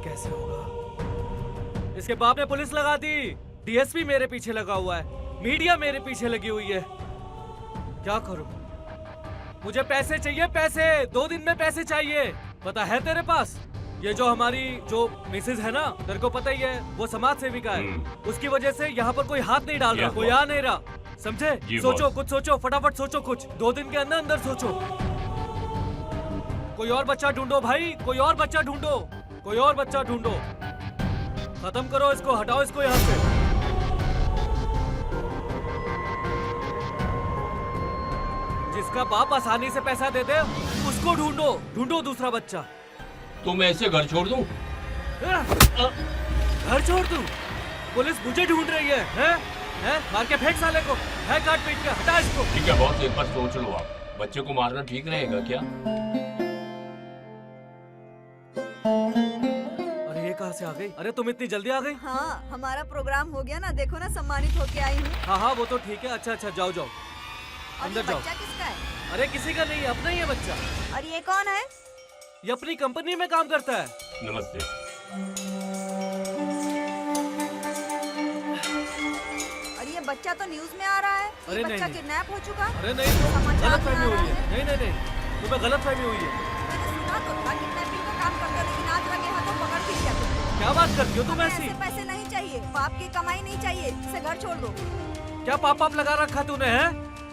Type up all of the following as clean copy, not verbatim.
कैसे होगा। इसके बाप ने पुलिस लगा दी, डीएसपी मेरे पीछे लगा हुआ है, मीडिया मेरे पीछे लगी हुई है। क्या करूं? मुझे पैसे चाहिए, पैसे 2 दिन में पैसे चाहिए। पता है तेरे पास, ये जो हमारी जो मिसेज है ना, तेरे को पता ही है, वो समाज सेविका है। उसकी वजह से यहाँ पर कोई हाथ नहीं डाल रहा, कोई आ नहीं रहा, समझे? सोचो, कुछ सोचो, फटाफट सोचो कुछ, 2 दिन के अंदर अंदर सोचो। कोई और बच्चा ढूंढो भाई, कोई और बच्चा ढूंढो, कोई और बच्चा ढूंढो। खत्म करो इसको, हटाओ इसको यहाँ से। जिसका बाप आसानी से पैसा दे दे उसको ढूंढो, ढूंढो दूसरा बच्चा। तो मैं ऐसे घर छोड़ दूं? घर छोड़ दूं? पुलिस मुझे ढूंढ रही है, हैं? मार के फेंक साले को, है काट पीट के, हटा इसको। ठीक है बॉस, एक बार सोच लो आप, बच्चे को मारना ठीक रहेगा क्या? अरे ये कहाँ से आ गई? अरे तुम इतनी जल्दी आ गई? हाँ, हमारा प्रोग्राम हो गया ना, देखो ना, सम्मानित होके आई हूँ। हाँ वो तो ठीक है। अच्छा अच्छा, जाओ जाओ, अंदर जाओ। बच्चा किसका है? अरे किसी का नहीं है, अपना ही है बच्चा। और ये कौन है? ये अपनी कंपनी में काम करता है। नमस्ते। और ये बच्चा तो न्यूज में आ रहा है। अरे ये बच्चा नहीं। किडनैप हो चुका। अरे नहीं, गलत फहमी हुई है। नहीं नहीं नहीं, तुम्हें गलत फहमी हुई है। मैंने सुना तो था किडनैपिंग का काम करते हो, लेकिन आज लगे हाथों पकड़ के लिया तुमको। क्या बात करती हो तुम ऐसी? पैसे नहीं चाहिए, बाप की कमाई नहीं चाहिए, इसे घर छोड़ दो। क्या पाप पाप लगा रखा तूने, है?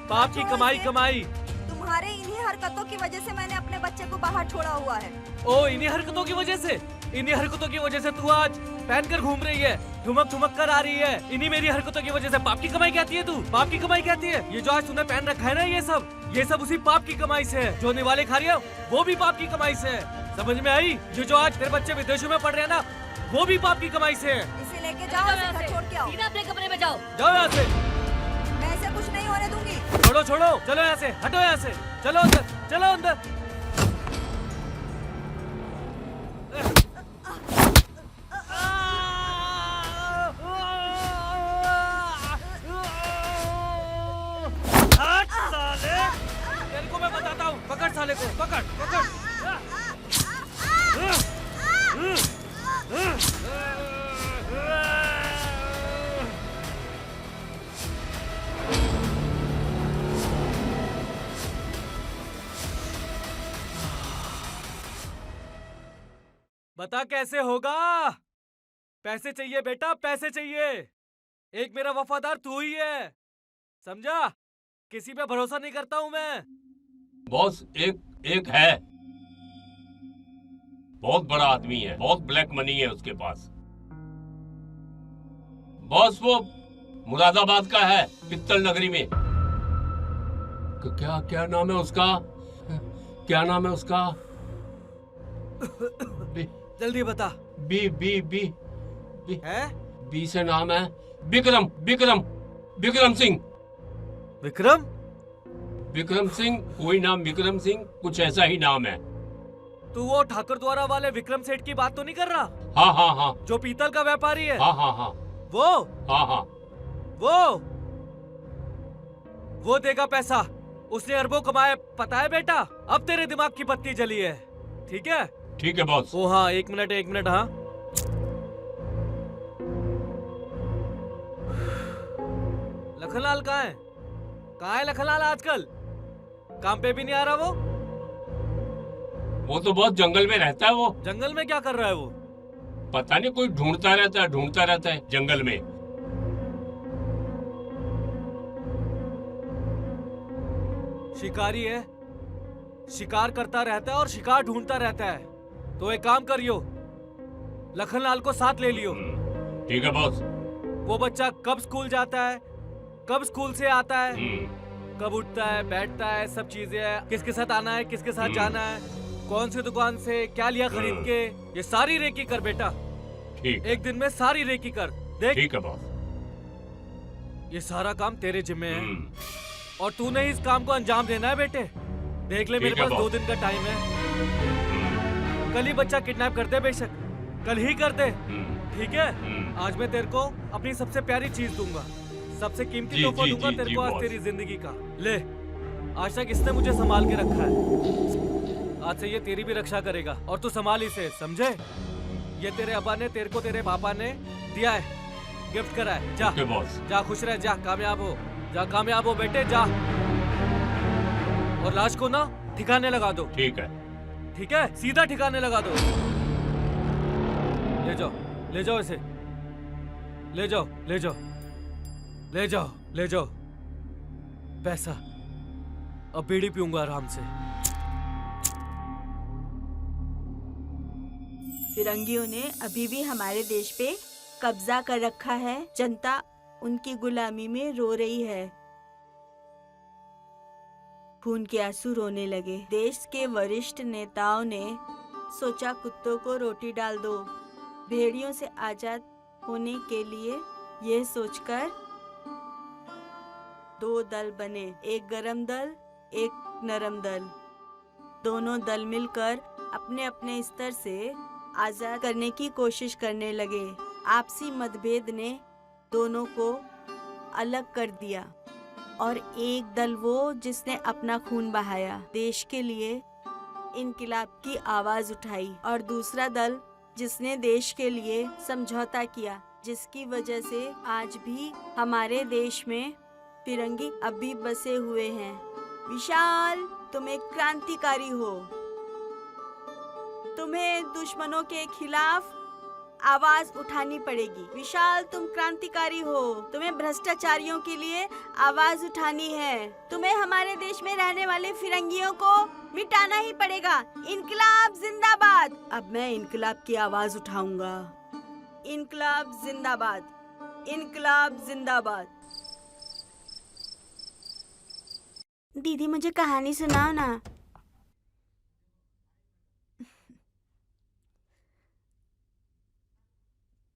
बाप की कमाई कमाई। तुम्हारे इन्हीं हरकतों की वजह से मैंने अपने बच्चे को बाहर छोड़ा हुआ है। ओ, इन्हीं हरकतों की वजह से, इन्हीं हरकतों की वजह से तू आज पहन कर घूम रही है, ठुमक ठुमक कर आ रही है। इन्हीं मेरी हरकतों की वजह से बाप की कमाई कहती है तू? बाप की कमाई कहती है? ये जो आज तूने पहन रखा है ना, ये सब उसी बाप की कमाई से है। जो निवाले खा रही है वो भी बाप की कमाई से है। समझ में आई? ये जो आज तेरे बच्चे विदेशों में पढ़ रहे हैं ना, वो भी बाप की कमाई से है। इसे लेके जाओ, इसे घर छोड़ के आओ। सीधा अपने कमरे में जाओ। जाओ यहाँ से। मैं ऐसे कुछ नहीं होने दूंगी। छोड़ो छोड़ो, चलो यहाँ से, हटो यहाँ से, चलो अंदर, चलो अंदर। हट साले, तेरे को मैं बताता हूँ। पकड़ साले को, पकड़ पकड़। बता कैसे होगा? पैसे चाहिए बेटा, पैसे चाहिए। एक मेरा वफादार तू ही है, समझा? किसी पे भरोसा नहीं करता हूँ मैं। बॉस एक है, बहुत बड़ा आदमी है, बहुत ब्लैक मनी है उसके पास। बॉस वो मुरादाबाद का है, पित्तल नगरी में। क्या क्या नाम है उसका? क्या नाम है उसका? जल्दी बता। बी बी बी बी है? बी से नाम है विक्रम सिंह। विक्रम? विक्रम सिंह, कोई नाम विक्रम सिंह, कुछ ऐसा ही नाम है। तू वो ठाकुर द्वारा वाले विक्रम सेठ की बात तो नहीं कर रहा? हाँ हाँ हाँ। जो पीतल का व्यापारी है? हाँ हाँ हाँ। वो? हाँ हाँ। वो देगा पैसा। उसने अरबों कमाए, पता है बेटा। अब तेरे दिमाग की बत्ती जली है, ठीक है? ठीक है बॉस। ओ हाँ, एक मिनट हाँ। लखनलाल कहाँ है? कहाँ है लखनलाल आजकल? काम पे भी नहीं आ रहा वो तो बहुत जंगल में रहता है। वो जंगल में क्या कर रहा है वो? पता नहीं, कोई ढूंढता रहता है जंगल में। शिकारी है, शिकार करता रहता है और शिकार ढूंढता रहता है। तो एक काम करियो, लखनलाल को साथ ले लियो। ठीक है बॉस। वो बच्चा कब स्कूल जाता है, कब स्कूल से आता है, कब उठता है, बैठता है, सब चीजें है, किसके साथ आना है, किसके साथ जाना है, कौन सी दुकान से क्या लिया खरीद के, ये सारी रेकी कर बेटा। ठीक। एक दिन में सारी रेकी कर। देख, ठीक है बॉस। ये सारा काम तेरे जिम्मे है और तूने इस काम को अंजाम देना है बेटे। देख ले, मेरे पास 2 दिन का टाइम है। कल ही बच्चा किडनैप कर दे, बेशक कल ही कर दे, ठीक है? आज मैं तेरे को अपनी सबसे प्यारी चीज दूंगा, सबसे कीमती तोहफा दूंगा तेरे को आज तेरी जिंदगी का। ले, आज तक इसने मुझे संभाल के रखा है, आज से ये तेरी भी रक्षा करेगा और तू संभाल इसे, समझे? ये तेरे अब्बा ने तेरे को तेरे पापा ने दिया है, गिफ्ट करा है। जा ओके बॉस। जा, खुश रह, जा कामयाब हो, जा कामयाब हो बेटे, जा। और लाश को ना ठिकाने लगा दो, ठीक है। ठीक है? सीधा ठिकाने लगा दो। ले जाओ, ले जाओ इसे, ले जाओ, ले जाओ, ले जाओ, ले जाओ। पैसा अब बीड़ी पीऊंगा आराम से। फिरंगियों ने अभी भी हमारे देश पे कब्जा कर रखा है। जनता उनकी गुलामी में रो रही है। खून के आंसू रोने लगे। देश के वरिष्ठ नेताओं ने सोचा कुत्तों को रोटी डाल दो। भेड़ियों से आजाद होने के लिए यह सोचकर दो दल बने, एक गरम दल, एक नरम दल। दोनों दल मिलकर अपने अपने स्तर से आजाद करने की कोशिश करने लगे। आपसी मतभेद ने दोनों को अलग कर दिया और एक दल वो जिसने अपना खून बहाया, देश के लिए इनकलाब की आवाज उठाई, और दूसरा दल जिसने देश के लिए समझौता किया, जिसकी वजह से आज भी हमारे देश में फिरंगी अभी बसे हुए हैं। विशाल, तुम एक क्रांतिकारी हो। तुम्हें दुश्मनों के खिलाफ आवाज उठानी पड़ेगी। विशाल, तुम क्रांतिकारी हो। तुम्हें भ्रष्टाचारियों के लिए आवाज उठानी है। तुम्हें हमारे देश में रहने वाले फिरंगियों को मिटाना ही पड़ेगा। इनकलाब जिंदाबाद। अब मैं इनकलाब की आवाज उठाऊंगा। इनकलाब जिंदाबाद, इनकलाब जिंदाबाद। दीदी, मुझे कहानी सुनाओ ना।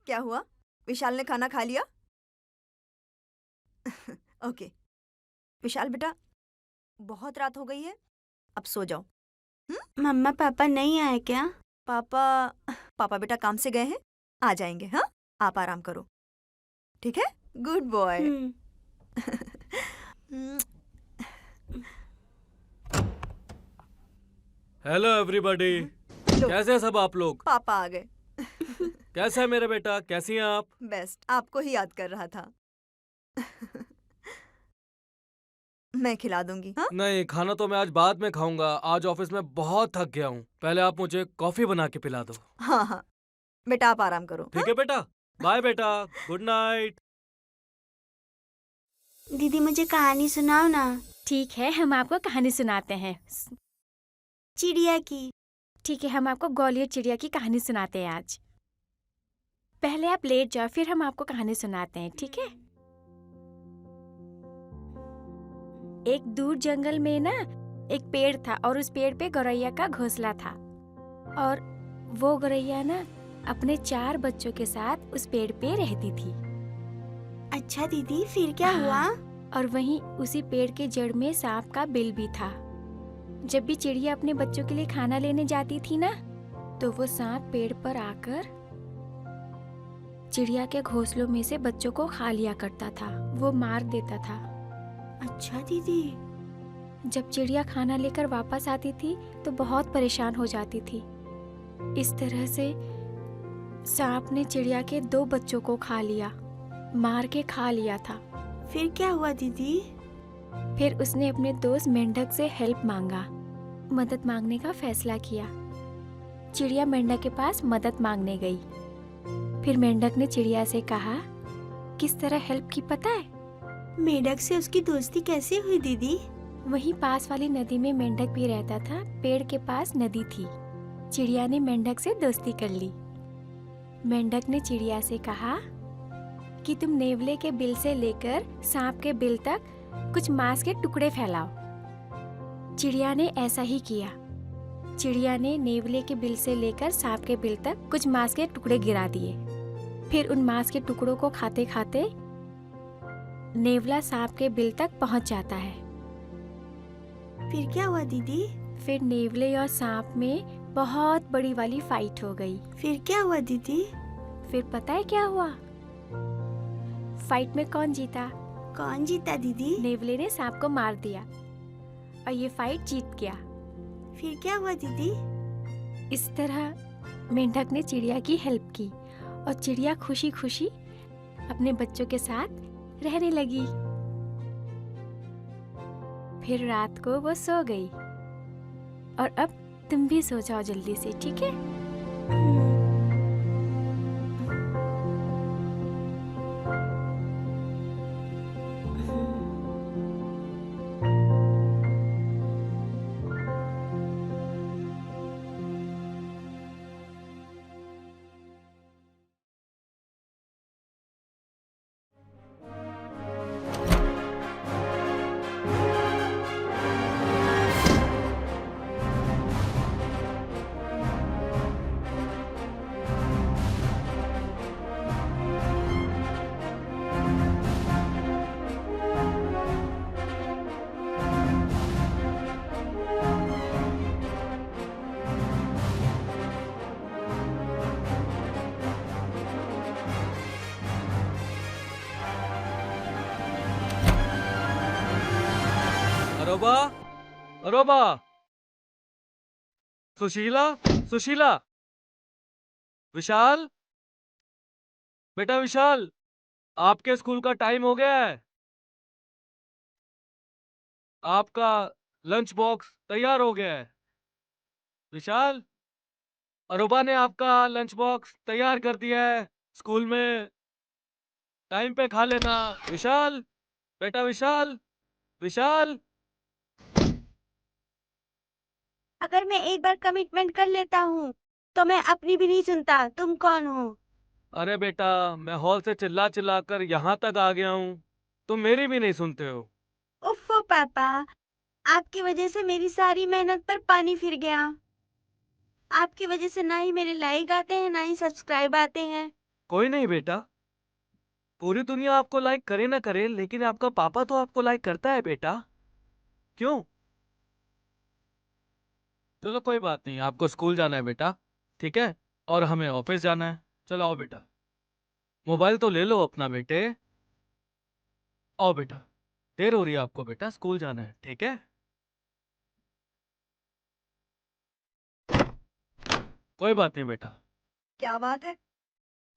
क्या हुआ? विशाल ने खाना खा लिया? ओके विशाल बेटा, बहुत रात हो गई है, अब सो जाओ। मम्मा पापा नहीं आए क्या? पापा बेटा काम से गए हैं, आ जाएंगे। हाँ, आप आराम करो, ठीक है? Good boy. हेलो एवरीबॉडी, कैसे हैं सब आप लोग? पापा आ गए। कैसा है मेरा बेटा, कैसी हैं आप? बेस्ट, आपको ही याद कर रहा था। मैं खिला दूंगी। हाँ? नहीं, खाना तो मैं आज बाद में खाऊंगा। आज ऑफिस में बहुत थक गया हूँ। पहले आप मुझे कॉफी बना के पिला दो। हाँ हाँ बेटा, आप आराम करो। ठीक है बेटा, बाय बेटा, गुड नाइट। दीदी, मुझे कहानी सुनाओ ना। ठीक है, हम आपको कहानी सुनाते हैं। चिड़िया की। ठीक है, हम आपको ग्वालियर चिड़िया की कहानी सुनाते हैं आज। पहले आप लेट जाओ, फिर हम आपको कहानी सुनाते हैं, ठीक है? एक दूर जंगल में ना एक पेड़ था और उस पेड़ पे गौरैया का घोंसला था। और वो गौरैया ना अपने 4 बच्चों के साथ उस पेड़ पे रहती थी। अच्छा दीदी, फिर क्या हुआ? और वहीं उसी पेड़ के जड़ में सांप का बिल भी था। जब भी चिड़िया अपने बच्चों के लिए खाना लेने जाती थी ना, तो वो सांप पेड़ पर आकर चिड़िया के घोंसलों में से बच्चों को खा लिया करता था। वो मार देता था। अच्छा दीदी। जब चिड़िया खाना लेकर वापस आती थी तो बहुत परेशान हो जाती थी। इस तरह से सांप ने चिड़िया के 2 बच्चों को खा लिया, मार के खा लिया था। फिर क्या हुआ दीदी? फिर उसने अपने दोस्त मेंढक से हेल्प मांगा, मदद मांगने का फैसला किया। चिड़िया मेंढक के पास मदद मांगने गई। फिर मेंढक ने चिड़िया से कहा, किस तरह हेल्प की पता है? मेंढक से उसकी दोस्ती कैसे हुई दीदी? वहीं पास वाली नदी में मेंढक भी रहता था। पेड़ के पास नदी थी। चिड़िया ने मेंढक से दोस्ती कर ली। मेंढक ने चिड़िया से कहा कि तुम नेवले के बिल से लेकर सांप के बिल तक कुछ मांस के टुकड़े फैलाओ। चिड़िया ने ऐसा ही किया। चिड़िया ने नेवले के बिल से लेकर सांप के बिल तक कुछ मांस के टुकड़े गिरा दिए। फिर उन मांस के टुकड़ों को खाते खाते नेवला सांप के बिल तक पहुंच जाता है। फिर क्या हुआ दीदी? फिर नेवले और सांप में बहुत बड़ी वाली फाइट हो गई। फिर क्या हुआ दीदी? फिर पता है क्या हुआ? फाइट में कौन जीता? कौन जीता दीदी? नेवले ने सांप को मार दिया और ये फाइट जीत गया। फिर क्या हुआ दीदी? इस तरह मेंढक ने चिड़िया की हेल्प की और चिड़िया खुशी खुशी अपने बच्चों के साथ रहने लगी। फिर रात को वो सो गई। और अब तुम भी सो जाओ जल्दी से, ठीक है? अरोबा, अरोबा, सुशीला, सुशीला, विशाल, बेटा विशाल, आपके स्कूल का टाइम हो गया है। आपका लंच बॉक्स तैयार हो गया है। विशाल, अरोबा ने आपका लंच बॉक्स तैयार कर दिया है। स्कूल में टाइम पे खा लेना। विशाल, बेटा विशाल, विशाल। अगर मैं एक बार कमिटमेंट कर लेता हूँ तो मैं अपनी भी नहीं सुनता। तुम कौन हो? अरे बेटा, मैं हॉल से चिल्ला चिल्ला कर यहाँ तक आ गया हूँ, तुम मेरी भी नहीं सुनते हो। उफ़्फ़ो पापा, आपकी वजह से मेरी सारी मेहनत पर पानी फिर गया। आपकी वजह से ना ही मेरे लाइक आते हैं, ना ही सब्सक्राइब आते हैं। कोई नहीं बेटा, पूरी दुनिया आपको लाइक करे ना करे, लेकिन आपका पापा तो आपको लाइक करता है बेटा। क्यों? चलो कोई बात नहीं, आपको स्कूल जाना है बेटा, ठीक है, और हमें ऑफिस जाना है। चलो आओ बेटा, मोबाइल तो ले लो अपना बेटे। आओ बेटा, देर हो रही है आपको बेटा, स्कूल जाना है, ठीक है। कोई बात नहीं बेटा। क्या बात है,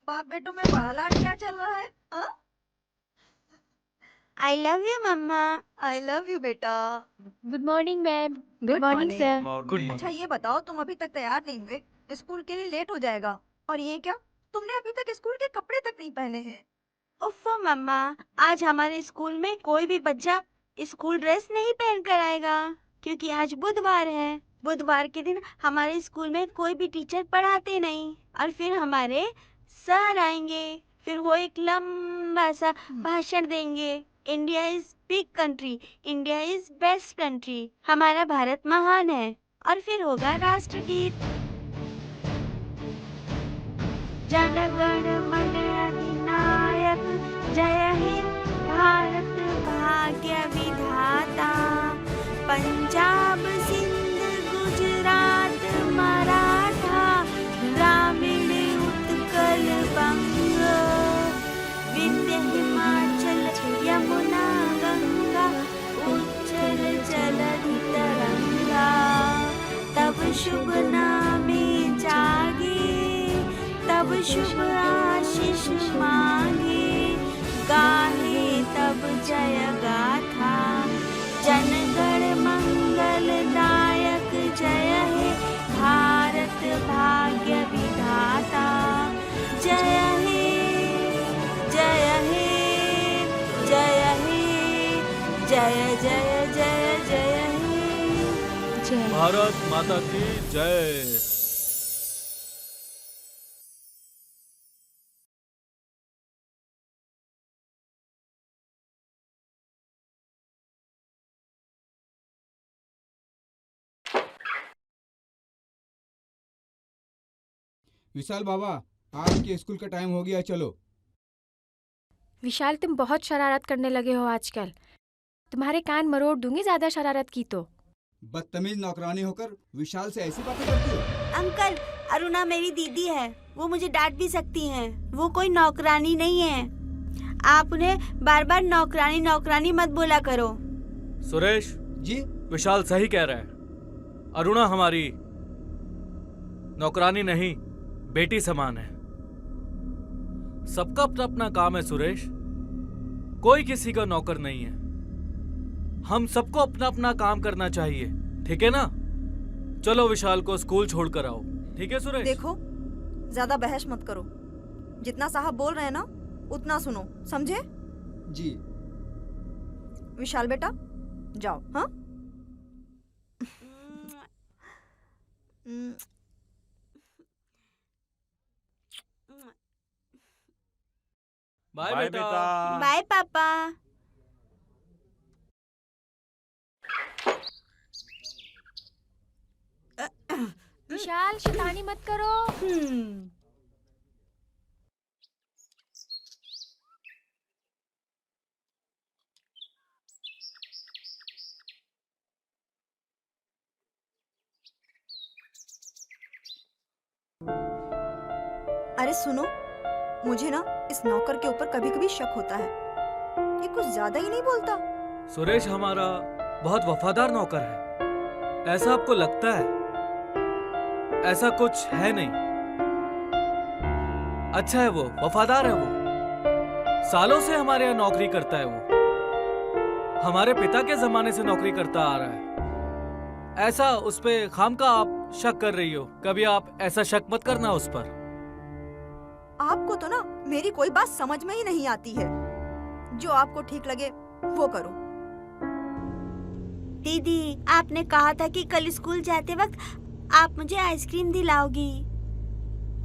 बाप बेटों में बड़ा क्या चल रहा है? आई लव यू मम्मा। आई लव यू बेटा। Good morning ma'am. Good morning morning. Sir. Good morning. अच्छा ये बताओ, तुम अभी तक तैयार नहीं हुए? स्कूल के लिए लेट हो जाएगा। और ये क्या, तुमने अभी तक स्कूल के कपड़े तक नहीं पहने हैं। उफ़्फ़ो मम्मा, आज हमारे स्कूल में कोई भी बच्चा स्कूल ड्रेस नहीं पहन कर आएगा क्योंकि आज बुधवार है। बुधवार के दिन हमारे स्कूल में कोई भी टीचर पढ़ाते नहीं और फिर हमारे सर आएंगे। फिर वो एक लंबा सा भाषण देंगे। India is big country, India is best country, हमारा भारत महान है। और फिर होगा राष्ट्रगीत। जन गण मन अधिनायक, जय हिंद भारत भाग्य विधाता। पंजाब सिंध गुजरात मराठा, ग्रामीण उत्कल बंग, विंध्य हिमाचल यमुना गंगा, उच्चल जलधि तरंगा। तब शुभ नामे जागे, तब शुभ आशीष मांगे, गाहे तब जय गाथा। जनगण मंगलदायक, जय हे भारत भाग्य विधाता। जय हे, जय हे, जय हे, जय जय जय जय हे। जय। भारत माता की जय। विशाल बाबा, आपके स्कूल का टाइम हो गया, चलो। विशाल, तुम बहुत शरारत करने लगे हो आजकल। तुम्हारे कान मरोड़ दूंगी ज्यादा शरारत की तो। बदतमीज नौकरानी होकर विशाल से ऐसी बातें करती हो? अंकल, अरुणा मेरी दीदी है, वो मुझे डांट भी सकती हैं। वो कोई नौकरानी नहीं है। आप उन्हें बार बार नौकरानी नौकरानी मत बोला करो। सुरेश जी? विशाल सही कह रहा है। अरुणा हमारी नौकरानी नहीं, बेटी समान है। सबका अपना अपना काम है सुरेश, कोई किसी का नौकर नहीं है। हम सबको अपना अपना काम करना चाहिए, ठीक है ना? चलो विशाल को स्कूल छोड़कर आओ, ठीक है सुरेश? देखो, ज्यादा बहस मत करो। जितना साहब बोल रहे हैं ना, उतना सुनो, समझे? जी। विशाल बेटा, जाओ। हाँ? बाय बेटा। बाय पापा। विशाल, शैतानी मत करो। अरे सुनो, मुझे ना इस नौकर के ऊपर कभी कभी शक होता है। ये कुछ ज्यादा ही नहीं बोलता। सुरेश हमारा बहुत वफादार नौकर है, ऐसा आपको लगता है? ऐसा कुछ है नहीं। अच्छा है वो, वफादार है वो। सालों से हमारे यहाँ नौकरी करता है वो। हमारे पिता के जमाने से नौकरी करता आ रहा है। ऐसा उस पे खामखा आप शक कर रही हो। कभी आप ऐसा शक मत करना उस पर। आपको तो ना मेरी कोई बात समझ में ही नहीं आती है। जो आपको ठीक लगे वो करो। दीदी, आपने कहा था कि कल स्कूल जाते वक्त आप मुझे आइसक्रीम दिलाओगी।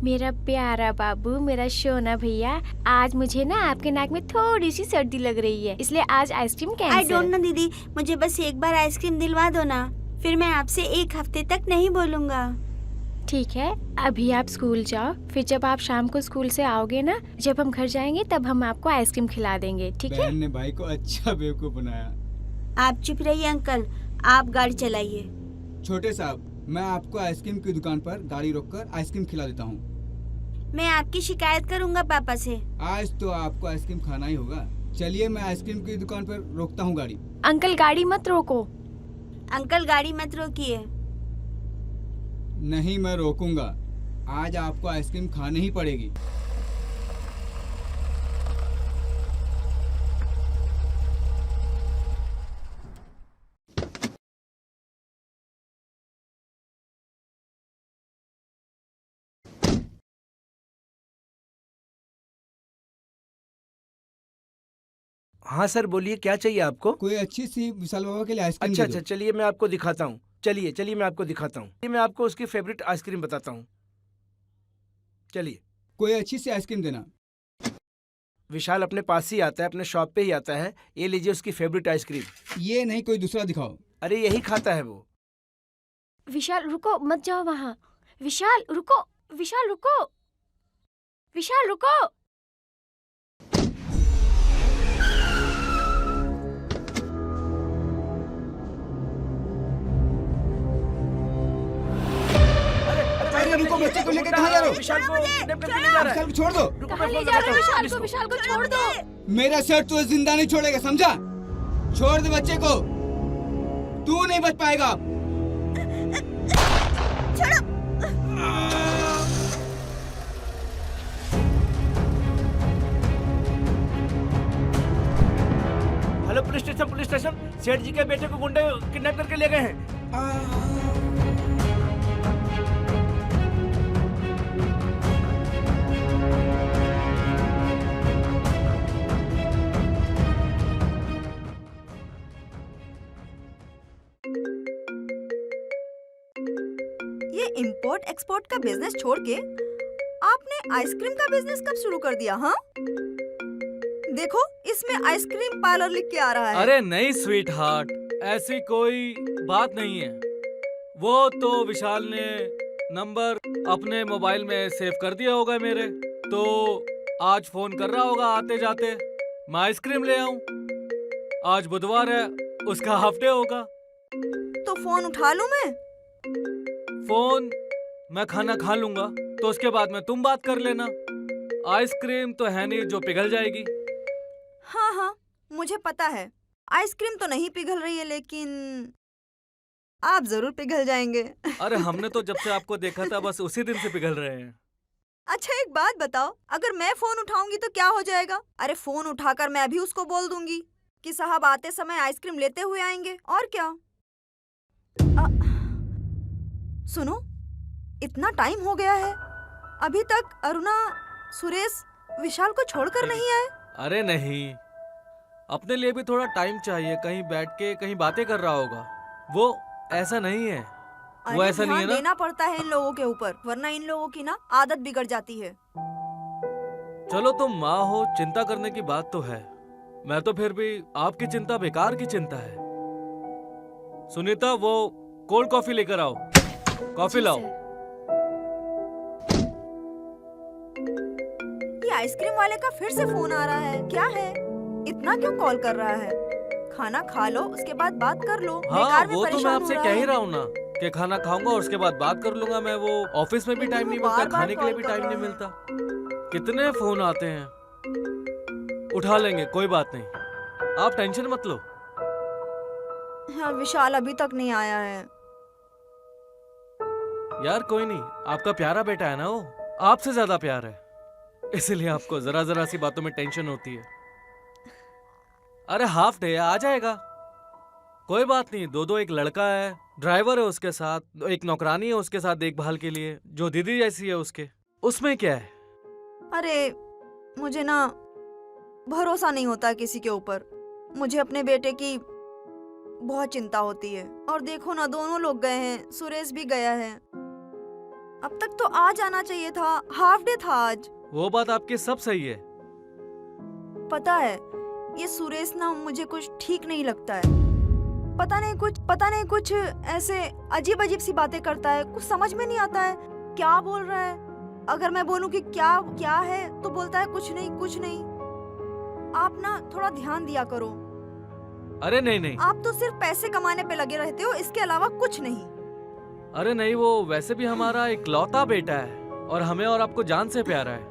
मेरा प्यारा बाबू, मेरा सोना भैया, आज मुझे ना आपके नाक में थोड़ी सी सर्दी लग रही है, इसलिए आज ice cream I cancel. Don't know दीदी, मुझे बस एक बार आइसक्रीम दिलवा दो ना, फिर मैं आपसे एक हफ्ते तक नहीं बोलूँगा। ठीक है, अभी आप स्कूल जाओ, फिर जब आप शाम को स्कूल से आओगे ना, जब हम घर जाएंगे तब हम आपको आइसक्रीम खिला देंगे, ठीक है? बहन ने भाई को अच्छा बेवकूफ बनाया। आप चुप रहिए अंकल, आप गाड़ी चलाइए। छोटे साहब, मैं आपको आइसक्रीम की दुकान पर गाड़ी रोककर आइसक्रीम खिला देता हूँ। मैं आपकी शिकायत करूँगा पापा से। आज तो आपको आइसक्रीम खाना ही होगा। चलिए, मैं आइसक्रीम की दुकान पर रोकता हूँ गाड़ी। अंकल गाड़ी मत रोको। अंकल गाड़ी मत रोकिए। नहीं, मैं रोकूंगा। आज आपको आइसक्रीम खानी ही पड़ेगी। हाँ सर, बोलिए क्या चाहिए आपको? कोई अच्छी सी विशाल बाबा के लिए आइसक्रीम अच्छा दे दो। अच्छा, चलिए मैं आपको दिखाता हूँ। चलिए मैं आपको दिखाता हूँ। मैं आपको उसकी फेवरेट आइसक्रीम बताता हूँ। चलिए। कोई अच्छी सी आइसक्रीम देना। विशाल अपने पास ही आता है, अपने शॉप पे ही आता है। ये लीजिए उसकी फेवरेट आइसक्रीम। ये नहीं, कोई दूसरा दिखाओ। अरे यही खाता है वो। विशाल रुको, मत जाओ वहाँ। विशाल रुको, विशाल रुको, विशाल रुको। अरे रुको, बच्चे को लेकर कहाँ जा रहे हो? विशाल को किडनैप करके ले जा रहा विशाल है। को छोड़ दो। रुको, कहाँ मैं ले फोन जा रहे हो लगाता हूँ विशाल को? पुलिस विशाल को छोड़ दो। मेरा सर तो जिंदा नहीं छोड़ेगा, समझा? छोड़ दे बच्चे को, तू नहीं बच पाएगा। Hello police station. सेठ जी के बेटे को गुंडे किडनैप करके ले गए हैं। ये इंपोर्ट एक्सपोर्ट का बिजनेस छोड़ के आपने आइसक्रीम का बिजनेस कब शुरू कर दिया? हाँ, देखो इसमें आइसक्रीम पार्लर लिख के आ रहा है। अरे नहीं स्वीट हार्ट, ऐसी कोई बात नहीं है। वो तो विशाल ने नंबर अपने मोबाइल में सेव कर दिया होगा मेरे, तो आज फोन कर रहा होगा आते जाते मैं आइसक्रीम ले आऊं। आज बुधवार है, उसका हाफ डे होगा। तो फोन उठा लूं मैं? फोन मैं खाना खा लूंगा, तो उसके बाद में तुम बात कर लेना। आइसक्रीम तो है नहीं जो पिघल जाएगी। हाँ हाँ, मुझे पता है आइसक्रीम तो नहीं पिघल रही है, लेकिन आप जरूर पिघल जाएंगे। अरे हमने तो जब से आपको देखा था बस उसी दिन से पिघल रहे हैं। अच्छा एक बात बताओ, अगर मैं फोन उठाऊंगी तो क्या हो जाएगा? अरे फोन उठाकर मैं अभी उसको बोल दूंगी कि साहब आते समय आइसक्रीम लेते हुए आएंगे, और क्या। सुनो, इतना टाइम हो गया है, अभी तक अरुणा, सुरेश, विशाल को छोड़कर नहीं आए। अरे नहीं, अपने लिए भी थोड़ा टाइम चाहिए। कहीं बैठ के कहीं बातें कर रहा होगा। वो ऐसा नहीं है, वो अरे ऐसा नहीं है ध्यान ना। देना पड़ता है इन लोगों के ऊपर, वरना इन लोगों की ना आदत बिगड़ जाती है। चलो तुम माँ हो, चिंता करने की बात तो है। मैं तो फिर भी आपकी चिंता बेकार की चिंता है। सुनीता, वो कोल्ड कॉफी लेकर आओ। कॉफी जी, लाओ। सर। ये आइसक्रीम वाले का फिर से फोन आ रहा है, क्या है? इतना क्यों कॉल कर रहा है? खाना खा लो, उसके बाद बात कर लो। हाँ, बेकार में वो तो मैं परेशान हो आपसे रहा कह ही है। रहा हूँ ना कि खाना खाऊंगा और उसके बाद बात कर लूंगा। मैं वो ऑफिस में भी लेकिन टाइम वो नहीं मिलता, बार-बार खाने के लिए कॉल भी कर टाइम रहा नहीं है। मिलता। कितने फोन आते हैं, उठा लेंगे, कोई बात नहीं, आप टेंशन मत लो। हाँ, विशाल अभी तक नहीं आया है। यार कोई नहीं, आपका प्यारा बेटा है ना, वो आपसे ज्यादा प्यार है, इसलिए आपको जरा जरा सी बातों में टेंशन होती है। अरे हाफ डे आ जाएगा, कोई बात नहीं। दो एक लड़का है, ड्राइवर है उसके साथ, एक नौकरानी है उसके साथ देखभाल के लिए, जो दीदी जैसी है उसके। उसमें क्या है? अरे मुझे ना भरोसा नहीं होता किसी के ऊपर। मुझे अपने बेटे की बहुत चिंता होती है। और देखो ना, दोनों लोग गए हैं, सुरेश भी गया है। अब तक तो आ जाना चाहिए था, हाफ डे था आज। वो बात आपकी सब सही है। पता है, ये सुरेश ना मुझे कुछ ठीक नहीं लगता है। पता नहीं कुछ ऐसे अजीब अजीब सी बातें करता है, कुछ समझ में नहीं आता है क्या बोल रहा है। अगर मैं बोलूं कि क्या क्या है तो बोलता है कुछ नहीं। आप ना थोड़ा ध्यान दिया करो। अरे नहीं, आप तो सिर्फ पैसे कमाने पे लगे रहते हो, इसके अलावा कुछ नहीं। अरे नहीं, वो वैसे भी हमारा इकलौता बेटा है और हमें और आपको जान से प्यारा है,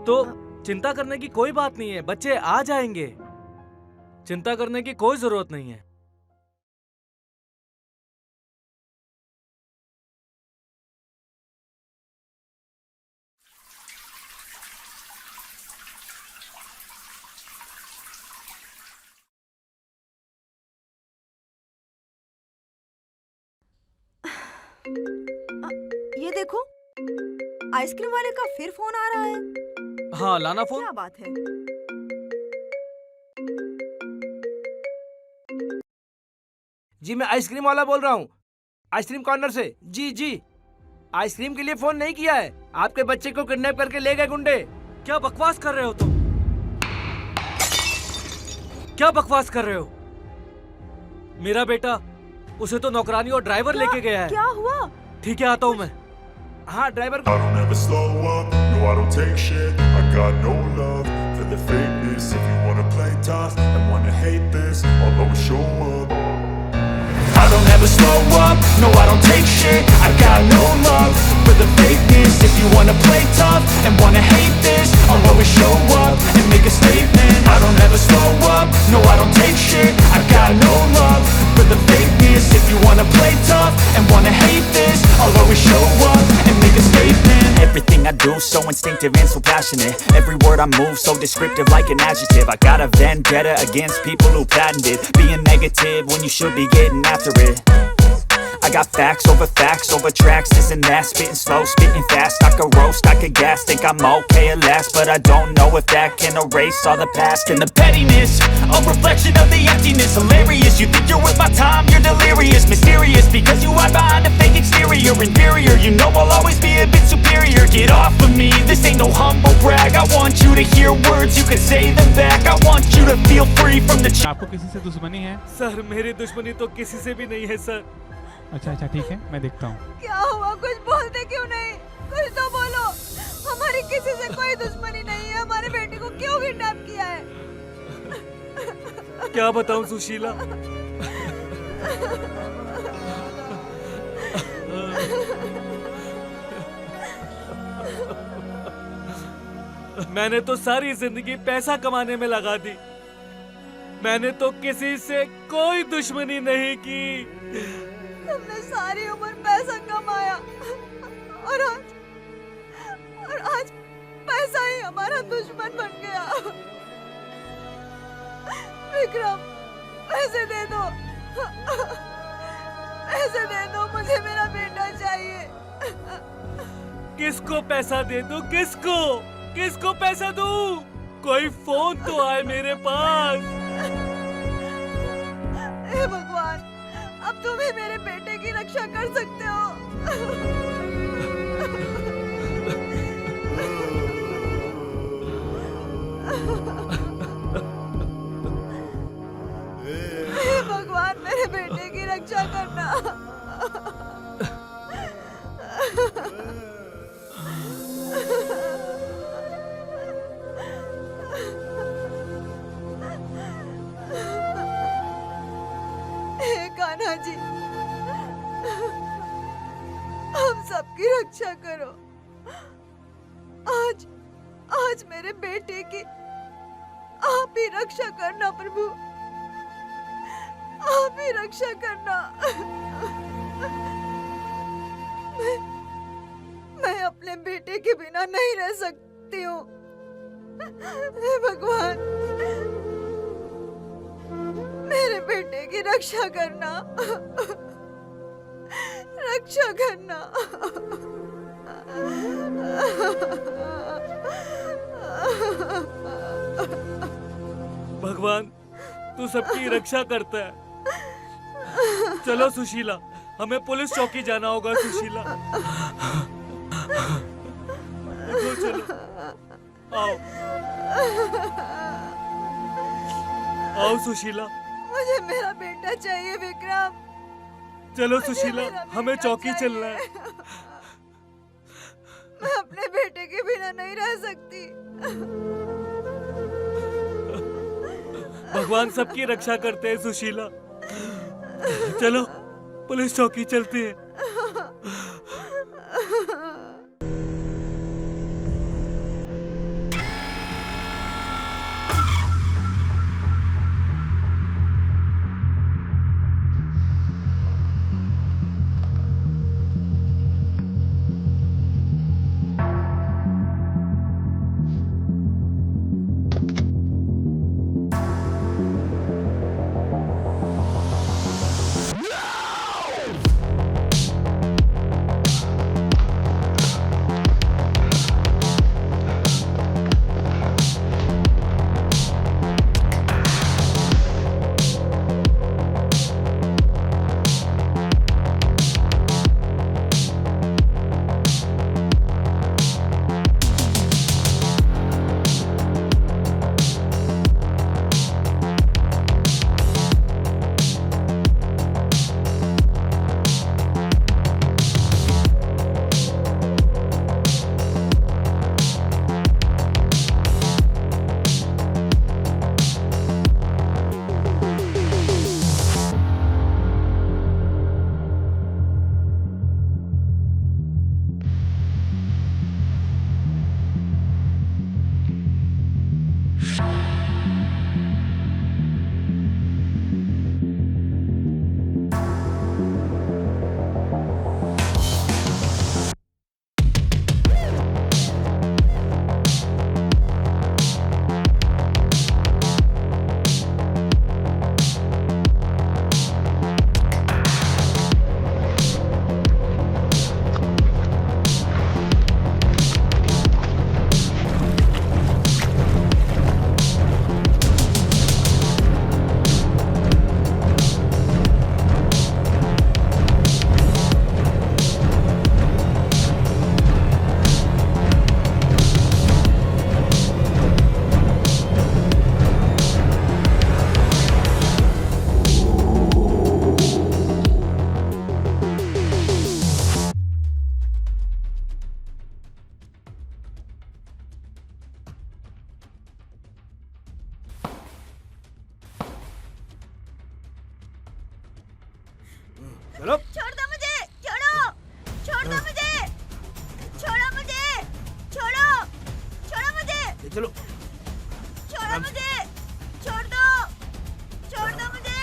तो चिंता करने की कोई बात नहीं है। बच्चे आ जाएंगे, चिंता करने की कोई जरूरत नहीं है। ये देखो, आइसक्रीम वाले का फिर फोन आ रहा है। हाँ, लाना फोन। क्या बात है? जी मैं आइसक्रीम वाला बोल रहा हूँ, आइसक्रीम कॉर्नर से। जी आइसक्रीम के लिए फोन नहीं किया है, आपके बच्चे को किडनैप करके ले गए गुंडे। क्या बकवास कर रहे हो तुम? क्या बकवास कर रहे हो? मेरा बेटा, उसे तो नौकरानी और ड्राइवर लेके गया है। क्या हुआ? ठीक है, आता हूँ मैं। हाँ, driver I don't ever slow up, no I don't take shit. I got no love for the fakeness. If you wanna play tough and wanna hate this, I'll always show up. I don't ever slow up, no I don't take shit. I got no love for the fakeness. If you wanna play tough and wanna hate this, I'll always show up and make a statement. I don't ever slow up, no I don't take shit. I got no love for the fakeness. If you wanna play tough and wanna hate this, I'll always show up and make a statement. Everything I do so instinctive and so passionate. Every word I move so descriptive like an adjective. I got a vendetta against people who patented being negative when you should be getting after it. I got facts over tracks, this and that. Spitting slow, spitting fast. I could roast, I could gas. Think I'm okay at last, but I don't know if that can erase all the past. And the pettiness, a reflection of the emptiness. Hilarious, you think you're worth my time, you're delirious. Mysterious, because you hide behind a fake exterior. Inferior, you know I'll always be a bit superior. Get off of me, this ain't no humble brag. I want you to hear words, you can say them back. I want you to feel free from the आपको किसी से दुश्मनी है? Sir, मेरी दुश्मनी तो किसी से भी नहीं है सर। अच्छा ठीक है, मैं देखता हूँ। क्या हुआ? कुछ बोलते क्यों नहीं? कुछ तो बोलो। हमारी किसी से कोई दुश्मनी नहीं है। हमारे बेटे को क्यों किडनैप किया है? क्या बताऊं सुशीला, मैंने तो सारी जिंदगी पैसा कमाने में लगा दी। मैंने तो किसी से कोई दुश्मनी नहीं की। तुमने सारी उम्र पैसा कमाया और आज पैसा ही हमारा दुश्मन बन गया। विक्रम, पैसे दे दो, पैसे दे दो, मुझे मेरा बेटा चाहिए। किसको पैसा दे दूं? किसको किसको पैसा दूं? कोई फोन तो आए मेरे पास। हे भगवान, अब तुम ही मेरे बेटे की रक्षा कर सकते हो। हे भगवान, मेरे बेटे की रक्षा करना। हे कान्हा जी, हम सबकी रक्षा करो। आज मेरे बेटे की आप ही रक्षा करना प्रभु, आप ही रक्षा करना। मैं अपने बेटे के बिना नहीं रह सकती हूँ। हे भगवान, मेरे बेटे की रक्षा करना, रक्षा करना। भगवान, तू सबकी रक्षा करता है। चलो सुशीला, हमें पुलिस चौकी जाना होगा। सुशीला, उठो, चलो, आओ आओ सुशीला। मुझे मेरा बेटा चाहिए विक्रम। चलो मुझे सुशीला, मेरा हमें बेटा चौकी चाहिए। चलना है। मैं अपने बेटे के बिना नहीं रह सकती। भगवान सबकी रक्षा करते हैं सुशीला। चलो पुलिस चौकी चलते हैं। चलो छोड़ दो मुझे, छोड़ो, छोड़ दो मुझे, छोड़ो मुझे, छोड़ो, छोड़ो मुझे, ले चलो। छोड़ो मुझे, छोड़ दो मुझे,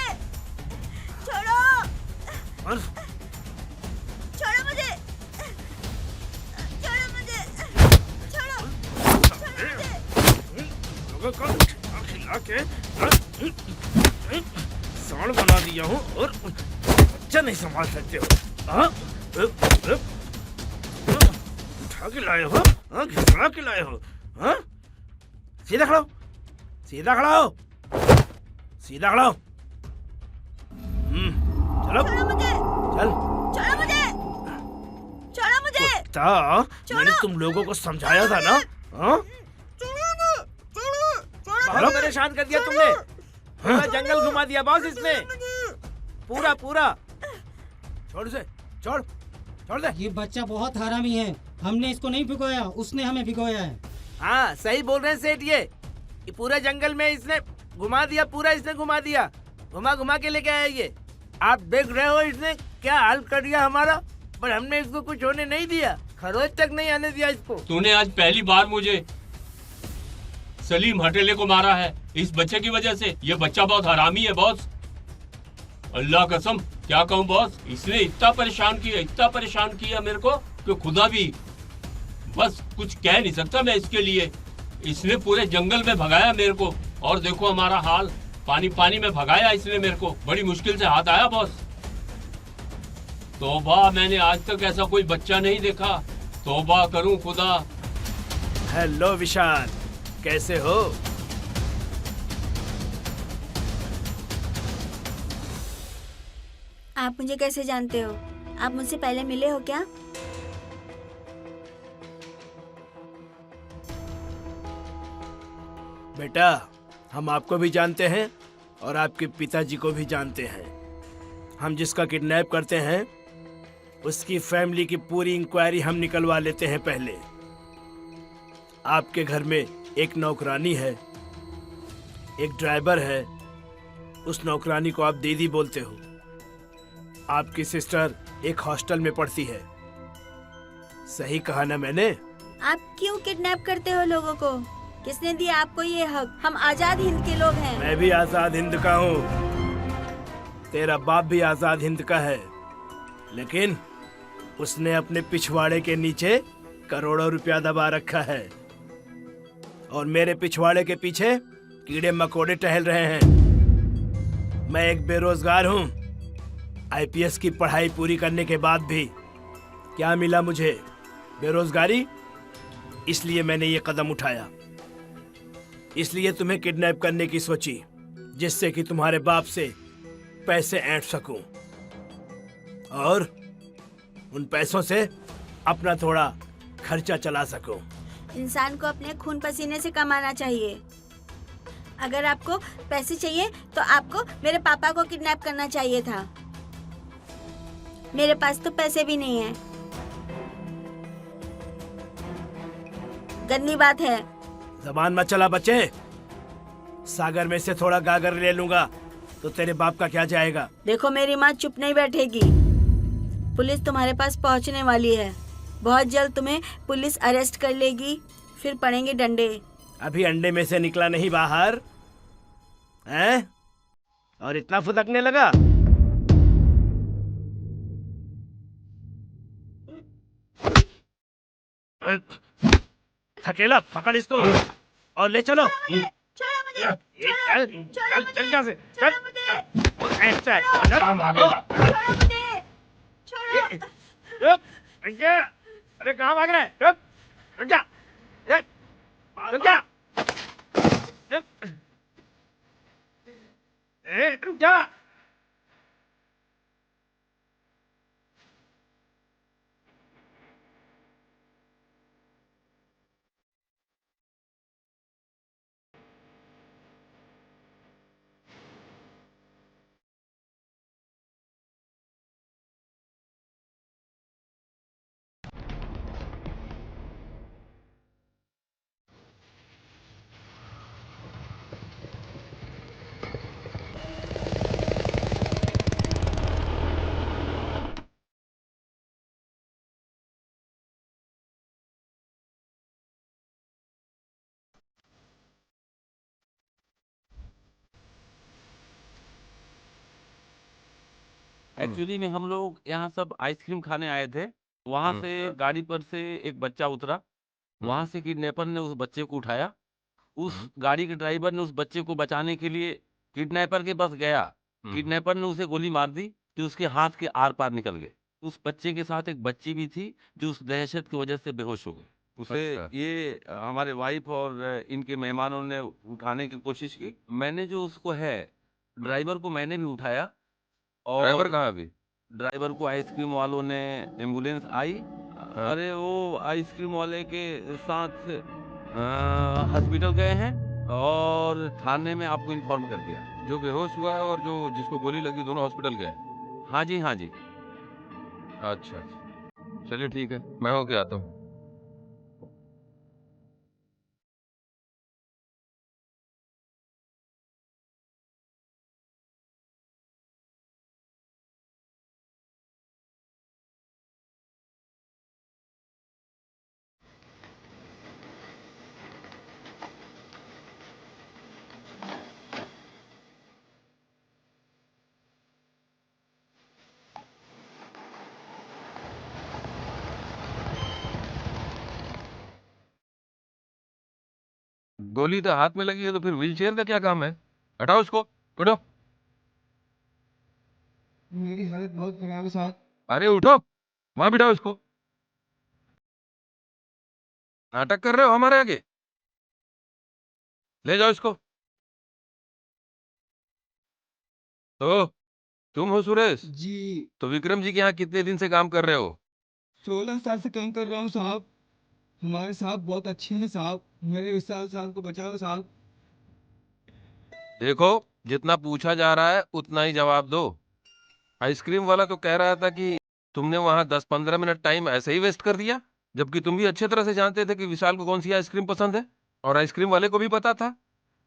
छोड़ो, और छोड़ो मुझे, छोड़ो मुझे, छोड़ो, लोगों को खिला के सांड बना दिया हूँ और बच्चा नहीं संभाल सकते हो। हाँ? उठा के लाए हो, हाँ, घिसड़ा के लाए हो, हाँ? सीधा खड़ा हो, सीधा खड़ा हो, सीधा खड़ा हो। चलो छोड़ो मुझे, चल। छोड़ो मुझे, छोड़ो मुझे। कुत्ता, मैंने तुम लोगों को समझाया था ना, हाँ? बहुत परेशान कर दिया तुमने। पूरा जंगल घुमा दिया बॉस इसने, पूरा पूरा। छोड़ से, छोड़, छोड़ दे। ये बच्चा बहुत हरामी है, हमने इसको नहीं भिगोया, उसने हमें भिगोया है। हाँ सही बोल रहे हैं सेठ, ये पूरा जंगल में इसने घुमा दिया, पूरा इसने घुमा दिया, घुमा घुमा के लेके आया ये। आप देख रहे हो इसने क्या हाल कर दिया हमारा, पर हमने इसको कुछ होने नहीं दिया, खरोच तक नहीं आने दिया इसको। तूने आज पहली बार मुझे सलीम हटेले को मारा है इस बच्चे की वजह से। ये बच्चा बहुत हरामी है बॉस, अल्लाह कसम क्या कहूँ बॉस। इसने इतना परेशान किया मेरे को कि खुदा भी बस कुछ कह नहीं सकता मैं इसके लिए। इसने पूरे जंगल में भगाया मेरे को, और देखो हमारा हाल, पानी पानी में भगाया इसने मेरे को, बड़ी मुश्किल से हाथ आया बॉस। तौबा, मैंने आज तक ऐसा कोई बच्चा नहीं देखा, तौबा करूं खुदा। हेलो विशाल, कैसे हो? आप मुझे कैसे जानते हो? आप मुझसे पहले मिले हो क्या? बेटा, हम आपको भी जानते हैं और आपके पिताजी को भी जानते हैं। हम जिसका किडनैप करते हैं उसकी फैमिली की पूरी इंक्वायरी हम निकलवा लेते हैं पहले। आपके घर में एक नौकरानी है, एक ड्राइवर है, उस नौकरानी को आप दीदी बोलते हो। आपकी सिस्टर एक हॉस्टल में पढ़ती है, सही कहा ना मैंने? आप क्यों किडनैप करते हो लोगों को? किसने दिया आपको ये हक? हम आजाद हिंद के लोग हैं। मैं भी आजाद हिंद का हूँ, तेरा बाप भी आजाद हिंद का है, लेकिन उसने अपने पिछवाड़े के नीचे करोड़ों रुपया दबा रखा है और मेरे पिछवाड़े के पीछे कीड़े मकोड़े टहल रहे हैं। मैं एक बेरोजगार हूँ। आईपीएस की पढ़ाई पूरी करने के बाद भी क्या मिला मुझे? बेरोजगारी। इसलिए मैंने ये कदम उठाया, इसलिए तुम्हें किडनैप करने की सोची, जिससे कि तुम्हारे बाप से पैसे ऐंठ सकूं और उन पैसों से अपना थोड़ा खर्चा चला सकूं। इंसान को अपने खून पसीने से कमाना चाहिए। अगर आपको पैसे चाहिए तो आपको मेरे पापा को किडनैप करना चाहिए था। मेरे पास तो पैसे भी नहीं है। गंदी बात है। जबान मत चला बच्चे, सागर में से थोड़ा गागर ले लूंगा तो तेरे बाप का क्या जाएगा? देखो, मेरी माँ चुप नहीं बैठेगी। पुलिस तुम्हारे पास पहुंचने वाली है। बहुत जल्द तुम्हें पुलिस अरेस्ट कर लेगी, फिर पड़ेंगे डंडे। अभी अंडे में से निकला नहीं बाहर, हैं? और इतना फुदकने लगा? अकेला पकड़ इसको और ले चलो। चल चल यहाँ से, चल। अरे कहाँ भाग रहा है? रुक जा, रुक जा, रुक जा। एक्चुअली में हम लोग यहाँ सब आइसक्रीम खाने आए थे। वहां से गाड़ी पर से एक बच्चा उतरा, वहां से किडनैपर ने उस बच्चे को उठाया उस गाड़ी के ड्राइवर ने उस बच्चे को बचाने के लिए किडनैपर के पास गया। किडनैपर ने उसे गोली मार दी कि उसके हाथ के आर पार निकल गए। उस बच्चे के साथ एक बच्ची भी थी जो उस दहशत की वजह से बेहोश हो गई। उसे ये हमारे वाइफ और इनके मेहमानों ने उठाने की कोशिश की। मैंने जो उसको है ड्राइवर को मैंने भी उठाया। और ड्राइवर कहाँ अभी? ड्राइवर को आइसक्रीम वालों ने एम्बुलेंस आई। अरे वो आइसक्रीम वाले के साथ हॉस्पिटल गए हैं और थाने में आपको इन्फॉर्म कर दिया। जो बेहोश हुआ है और जो जिसको गोली लगी दोनों हॉस्पिटल गए? हाँ जी, हाँ जी। अच्छा, चलिए ठीक है, मैं होके आता हूँ। गोली तो हाथ में लगी है तो फिर व्हीलचेयर का क्या काम है? हटाओ उसको, उठो। मेरी हालत बहुत खराब है साहब। अरे उठो, वहां बिठाओ इसको। नाटक कर रहे हो हमारे आगे? ले जाओ इसको। तो तुम हो सुरेश? जी। तो विक्रम जी के यहाँ कितने दिन से काम कर रहे हो? 16 साल से काम कर रहा हूँ साहब। हमारे साहब बहुत अच्छे हैं साहब। मेरे विशाल साहब को बचाओ साहब। देखो, जितना पूछा जा रहा है उतना ही जवाब दो। आइसक्रीम वाला तो कह रहा था कि तुमने वहां 10-15 मिनट टाइम ऐसे ही वेस्ट कर दिया, जबकि तुम भी अच्छे तरह से जानते थे कि विशाल को कौन सी आइसक्रीम पसंद है और आइसक्रीम वाले को भी पता था।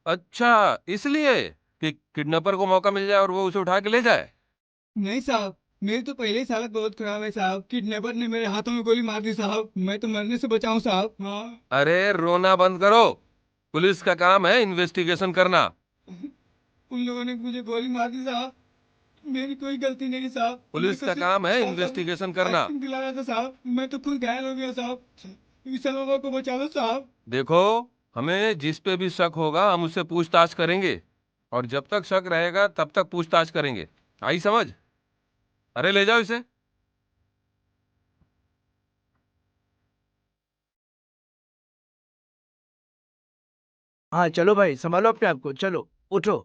अच्छा, इसलिए कि किडनैपर को मौका मिल जाए और वो उसे उठा के ले जाए? नहीं साहब, मेरी तो पहले ही हालत बहुत खराब है साहब। किडनैपर ने मेरे हाथों में गोली मार दी साहब। मैं तो मरने से बचाऊं साहब। हाँ। अरे रोना बंद करो, पुलिस का काम है इन्वेस्टिगेशन करना। उन लोगों ने मुझे गोली मार दी साहब। मेरी कोई गलती नहीं साहब। पुलिस का काम है इन्वेस्टिगेशन करना। आइसक्रीम दिलाया था साहब। मैं तो खुद घायल हो गया साहब। विशाल बाबा को बचा लो साहब। देखो, हमें जिस पे भी शक होगा हम उससे पूछताछ करेंगे और जब तक शक रहेगा तब तक पूछताछ करेंगे। आई समझ? अरे ले जाओ इसे। हाँ चलो भाई, संभालो अपने आप को, चलो उठो।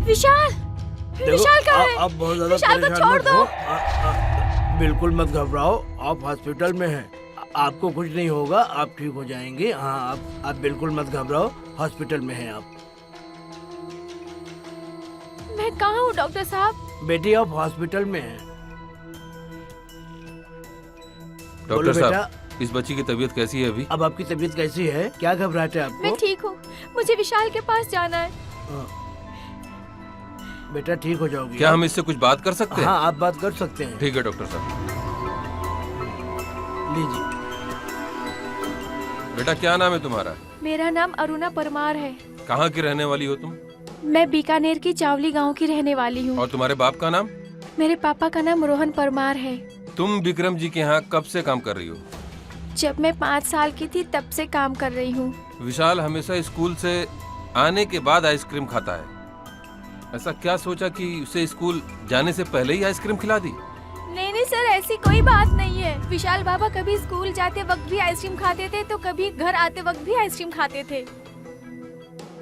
विशाल, विशाल कहाँ है? आप बहुत ज्यादा विशाल को परेशान छोड़ मत दो। हो। बिल्कुल मत घबराओ, आप हॉस्पिटल में हैं। आपको कुछ नहीं होगा, आप ठीक हो जाएंगे। हाँ, आप बिल्कुल मत घबराओ, हॉस्पिटल में हैं आप। मैं कहाँ हूँ डॉक्टर साहब? बेटी आप हॉस्पिटल में हैं। बोलो डॉक्टर बेटा, साहब, इस बच्ची की तबीयत कैसी है अभी? अब आपकी तबीयत कैसी है? क्या घबराहट है आपको? मैं ठीक हूँ, मुझे विशाल के पास जाना है। हाँ। बेटा ठीक हो जाओगी। क्या हम इससे कुछ बात कर सकते हैं? हाँ, आप बात कर सकते हैं। ठीक है डॉक्टर साहब। लीजिए। बेटा क्या नाम है तुम्हारा? मेरा नाम अरुणा परमार है। कहाँ की रहने वाली हो तुम? मैं बीकानेर की चावली गांव की रहने वाली हूँ। और तुम्हारे बाप का नाम? मेरे पापा का नाम रोहन परमार है। तुम विक्रम जी के यहाँ कब से काम कर रही हो? जब मैं 5 साल की थी तब से काम कर रही हूँ। विशाल हमेशा स्कूल से आने के बाद आइसक्रीम खाता है। ऐसा क्या सोचा कि उसे स्कूल जाने से पहले ही आइसक्रीम खिला दी? नहीं सर, ऐसी कोई बात नहीं है। विशाल बाबा कभी स्कूल जाते वक्त भी आइसक्रीम खाते थे तो कभी घर आते वक्त भी आइसक्रीम खाते थे,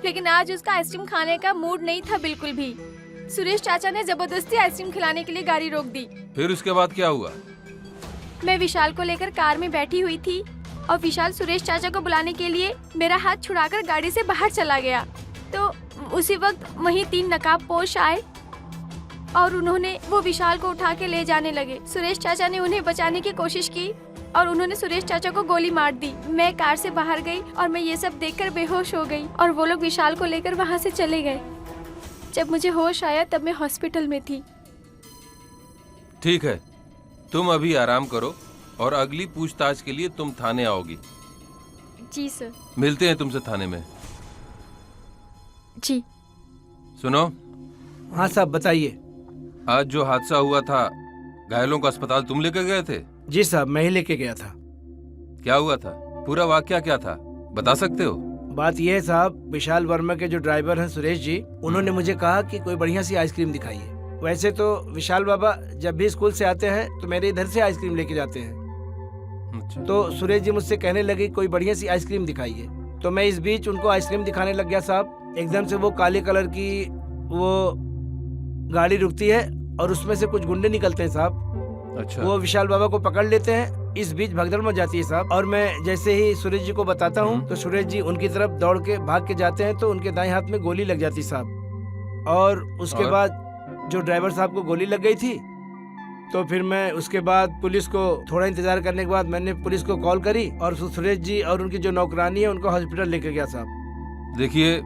लेकिन आज उसका आइसक्रीम खाने का मूड नहीं था बिल्कुल भी। सुरेश चाचा ने जबरदस्ती आइसक्रीम खिलाने के लिए गाड़ी रोक दी। फिर उसके बाद क्या हुआ? मैं विशाल को लेकर कार में बैठी हुई थी और विशाल सुरेश चाचा को बुलाने के लिए मेरा हाथ छुड़ाकर गाड़ी से बाहर चला गया। तो उसी वक्त वहीं 3 नकाबपोश आए और उन्होंने वो विशाल को उठा के ले जाने लगे। सुरेश चाचा ने उन्हें बचाने की कोशिश की और उन्होंने सुरेश चाचा को गोली मार दी। मैं कार से बाहर गई और मैं ये सब देखकर बेहोश हो गई और वो लोग विशाल को लेकर वहाँ से चले गए। जब मुझे होश आया तब मैं हॉस्पिटल में थी। ठीक है, तुम अभी आराम करो और अगली पूछताछ के लिए तुम थाने आओगी। जी सर। मिलते हैं तुमसे थाने में। जी। सुनो, हाँ साहब बताइए। आज जो हादसा हुआ था, घायलों को अस्पताल तुम लेकर गए थे? जी साहब, मैं ही लेके गया था। क्या हुआ था? पूरा वाकया क्या था, बता सकते हो? बात यह है साहब, विशाल वर्मा के जो ड्राइवर हैं सुरेश जी, उन्होंने मुझे कहा कि कोई बढ़िया सी आइसक्रीम दिखाइए। वैसे तो विशाल बाबा जब भी स्कूल से आते हैं तो मेरे इधर से आइसक्रीम लेके जाते हैं। अच्छा। तो सुरेश जी मुझसे कहने लगे कोई बढ़िया सी आइसक्रीम दिखाइए। तो मैं इस बीच उनको आइसक्रीम दिखाने लग गया साहब। एकदम से वो काले कलर की वो गाड़ी रुकती है और उसमें से कुछ गुंडे निकलते हैं साहब। अच्छा। वो विशाल बाबा को पकड़ लेते हैं। इस बीच भगदड़ मच जाती है साहब, और मैं जैसे ही सुरेश जी को बताता हूँ तो सुरेश जी उनकी तरफ दौड़ के भाग के जाते हैं तो उनके दाएं हाथ में गोली लग जाती साहब। और उसके बाद जो ड्राइवर साहब को गोली लग गई थी, तो फिर मैं उसके बाद पुलिस को थोड़ा इंतजार करने के बाद मैंने पुलिस को कॉल करी और सुरेश जी और उनकी जो नौकरानी है उनको हॉस्पिटल लेके गया साहब। देखिए,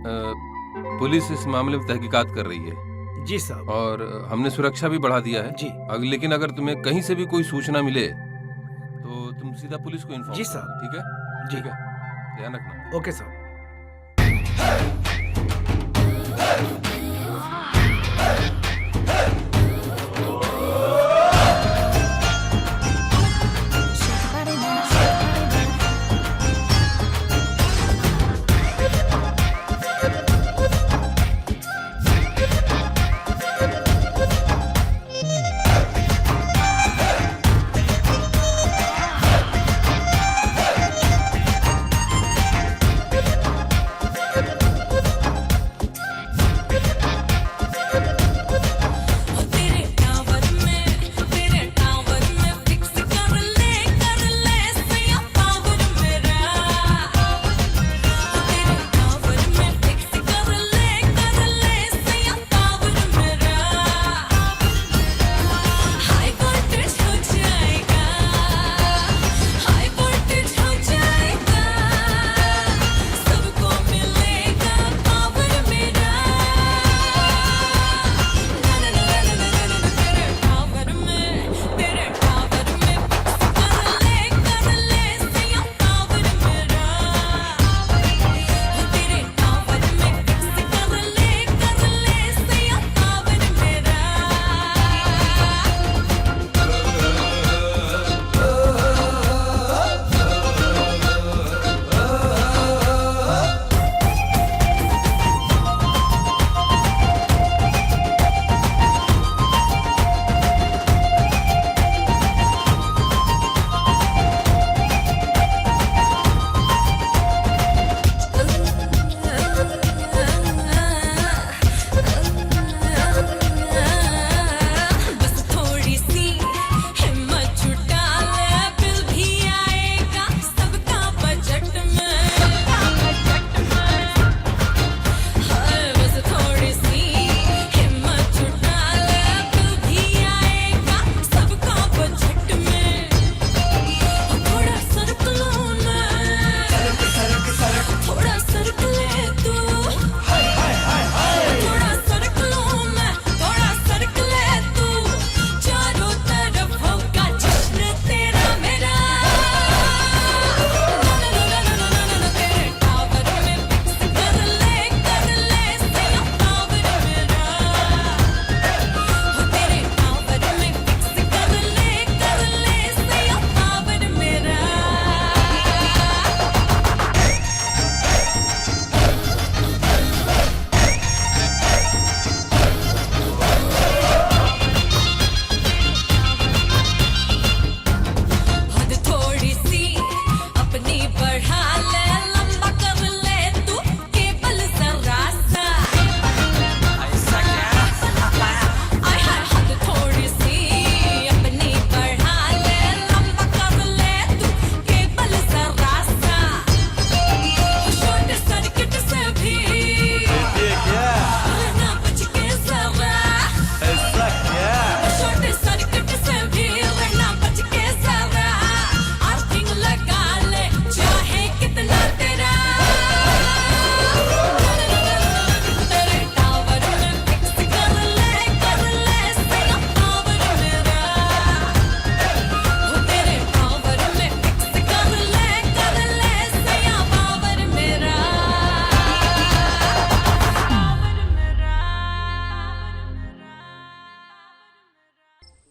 पुलिस इस मामले में तहकीकात कर रही है। जी साहब। और हमने सुरक्षा भी बढ़ा दिया है जी। लेकिन अगर तुम्हें कहीं से भी कोई सूचना मिले तो तुम सीधा पुलिस को इन्फॉर्म जी करो, साहब। ठीक है? जी। ठीक है, ध्यान रखना। ओके साहब।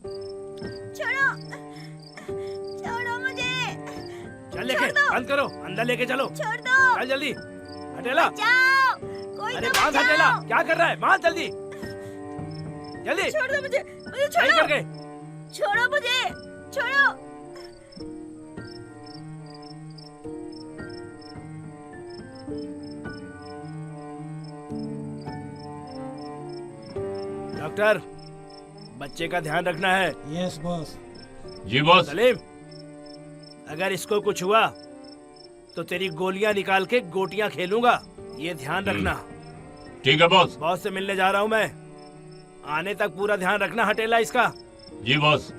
छोड़ो, छोड़ो मुझे, चल लेके, बंद करो, अंदर लेके चलो। छोड़ दो, चल जल्दी, हटेला। बचाओ, कोई अरे तो बांध बचाओ। हटेला, क्या कर रहा है? बांध जल्दी, जल्दी। छोड़ दो मुझे, मुझे सही छोड़ो, करके। छोड़ो मुझे, छोड़ो। डॉक्टर, बच्चे का ध्यान रखना है। Yes boss. जी बॉस। सलीम, अगर इसको कुछ हुआ तो तेरी गोलियां निकाल के गोटियां खेलूंगा, ये ध्यान रखना। ठीक है बॉस। बॉस से मिलने जा रहा हूँ मैं, आने तक पूरा ध्यान रखना हटेला इसका। जी बॉस,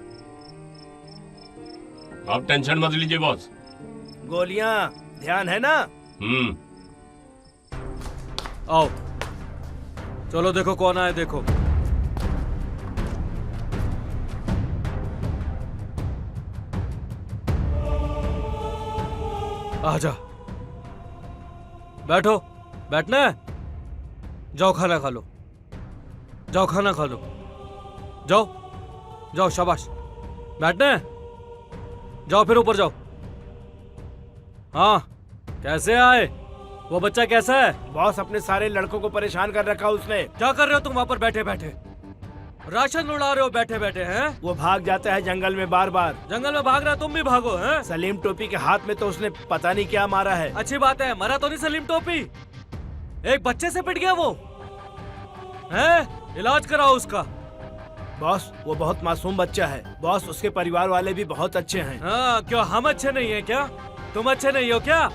आप टेंशन मत लीजिए बॉस। गोलियां ध्यान है ना? आओ, चलो देखो कौन आए, देखो। आजा, बैठो, बैठना है? जाओ खाना खा लो, जाओ खाना खा लो, जाओ जाओ, शाबाश। बैठना है? जाओ फिर ऊपर जाओ। हाँ, कैसे आए? वो बच्चा कैसा है? बॉस, अपने सारे लड़कों को परेशान कर रखा उसने। क्या कर रहे हो तुम वहाँ पर बैठे बैठे? राशन उड़ा रहे हो बैठे बैठे हैं? वो भाग जाता है जंगल में बार बार। जंगल में भाग रहा है, तुम भी भागो हैं? सलीम टोपी के हाथ में तो उसने पता नहीं क्या मारा है। अच्छी बात है, मरा तो नहीं सलीम टोपी, एक बच्चे से पिट गया वो है। इलाज कराओ उसका। बॉस, वो बहुत मासूम बच्चा है। बॉस, उसके परिवार वाले भी बहुत अच्छे हैं। हाँ, क्यों हम अच्छे नहीं है क्या? तुम अच्छे नहीं हो क्या?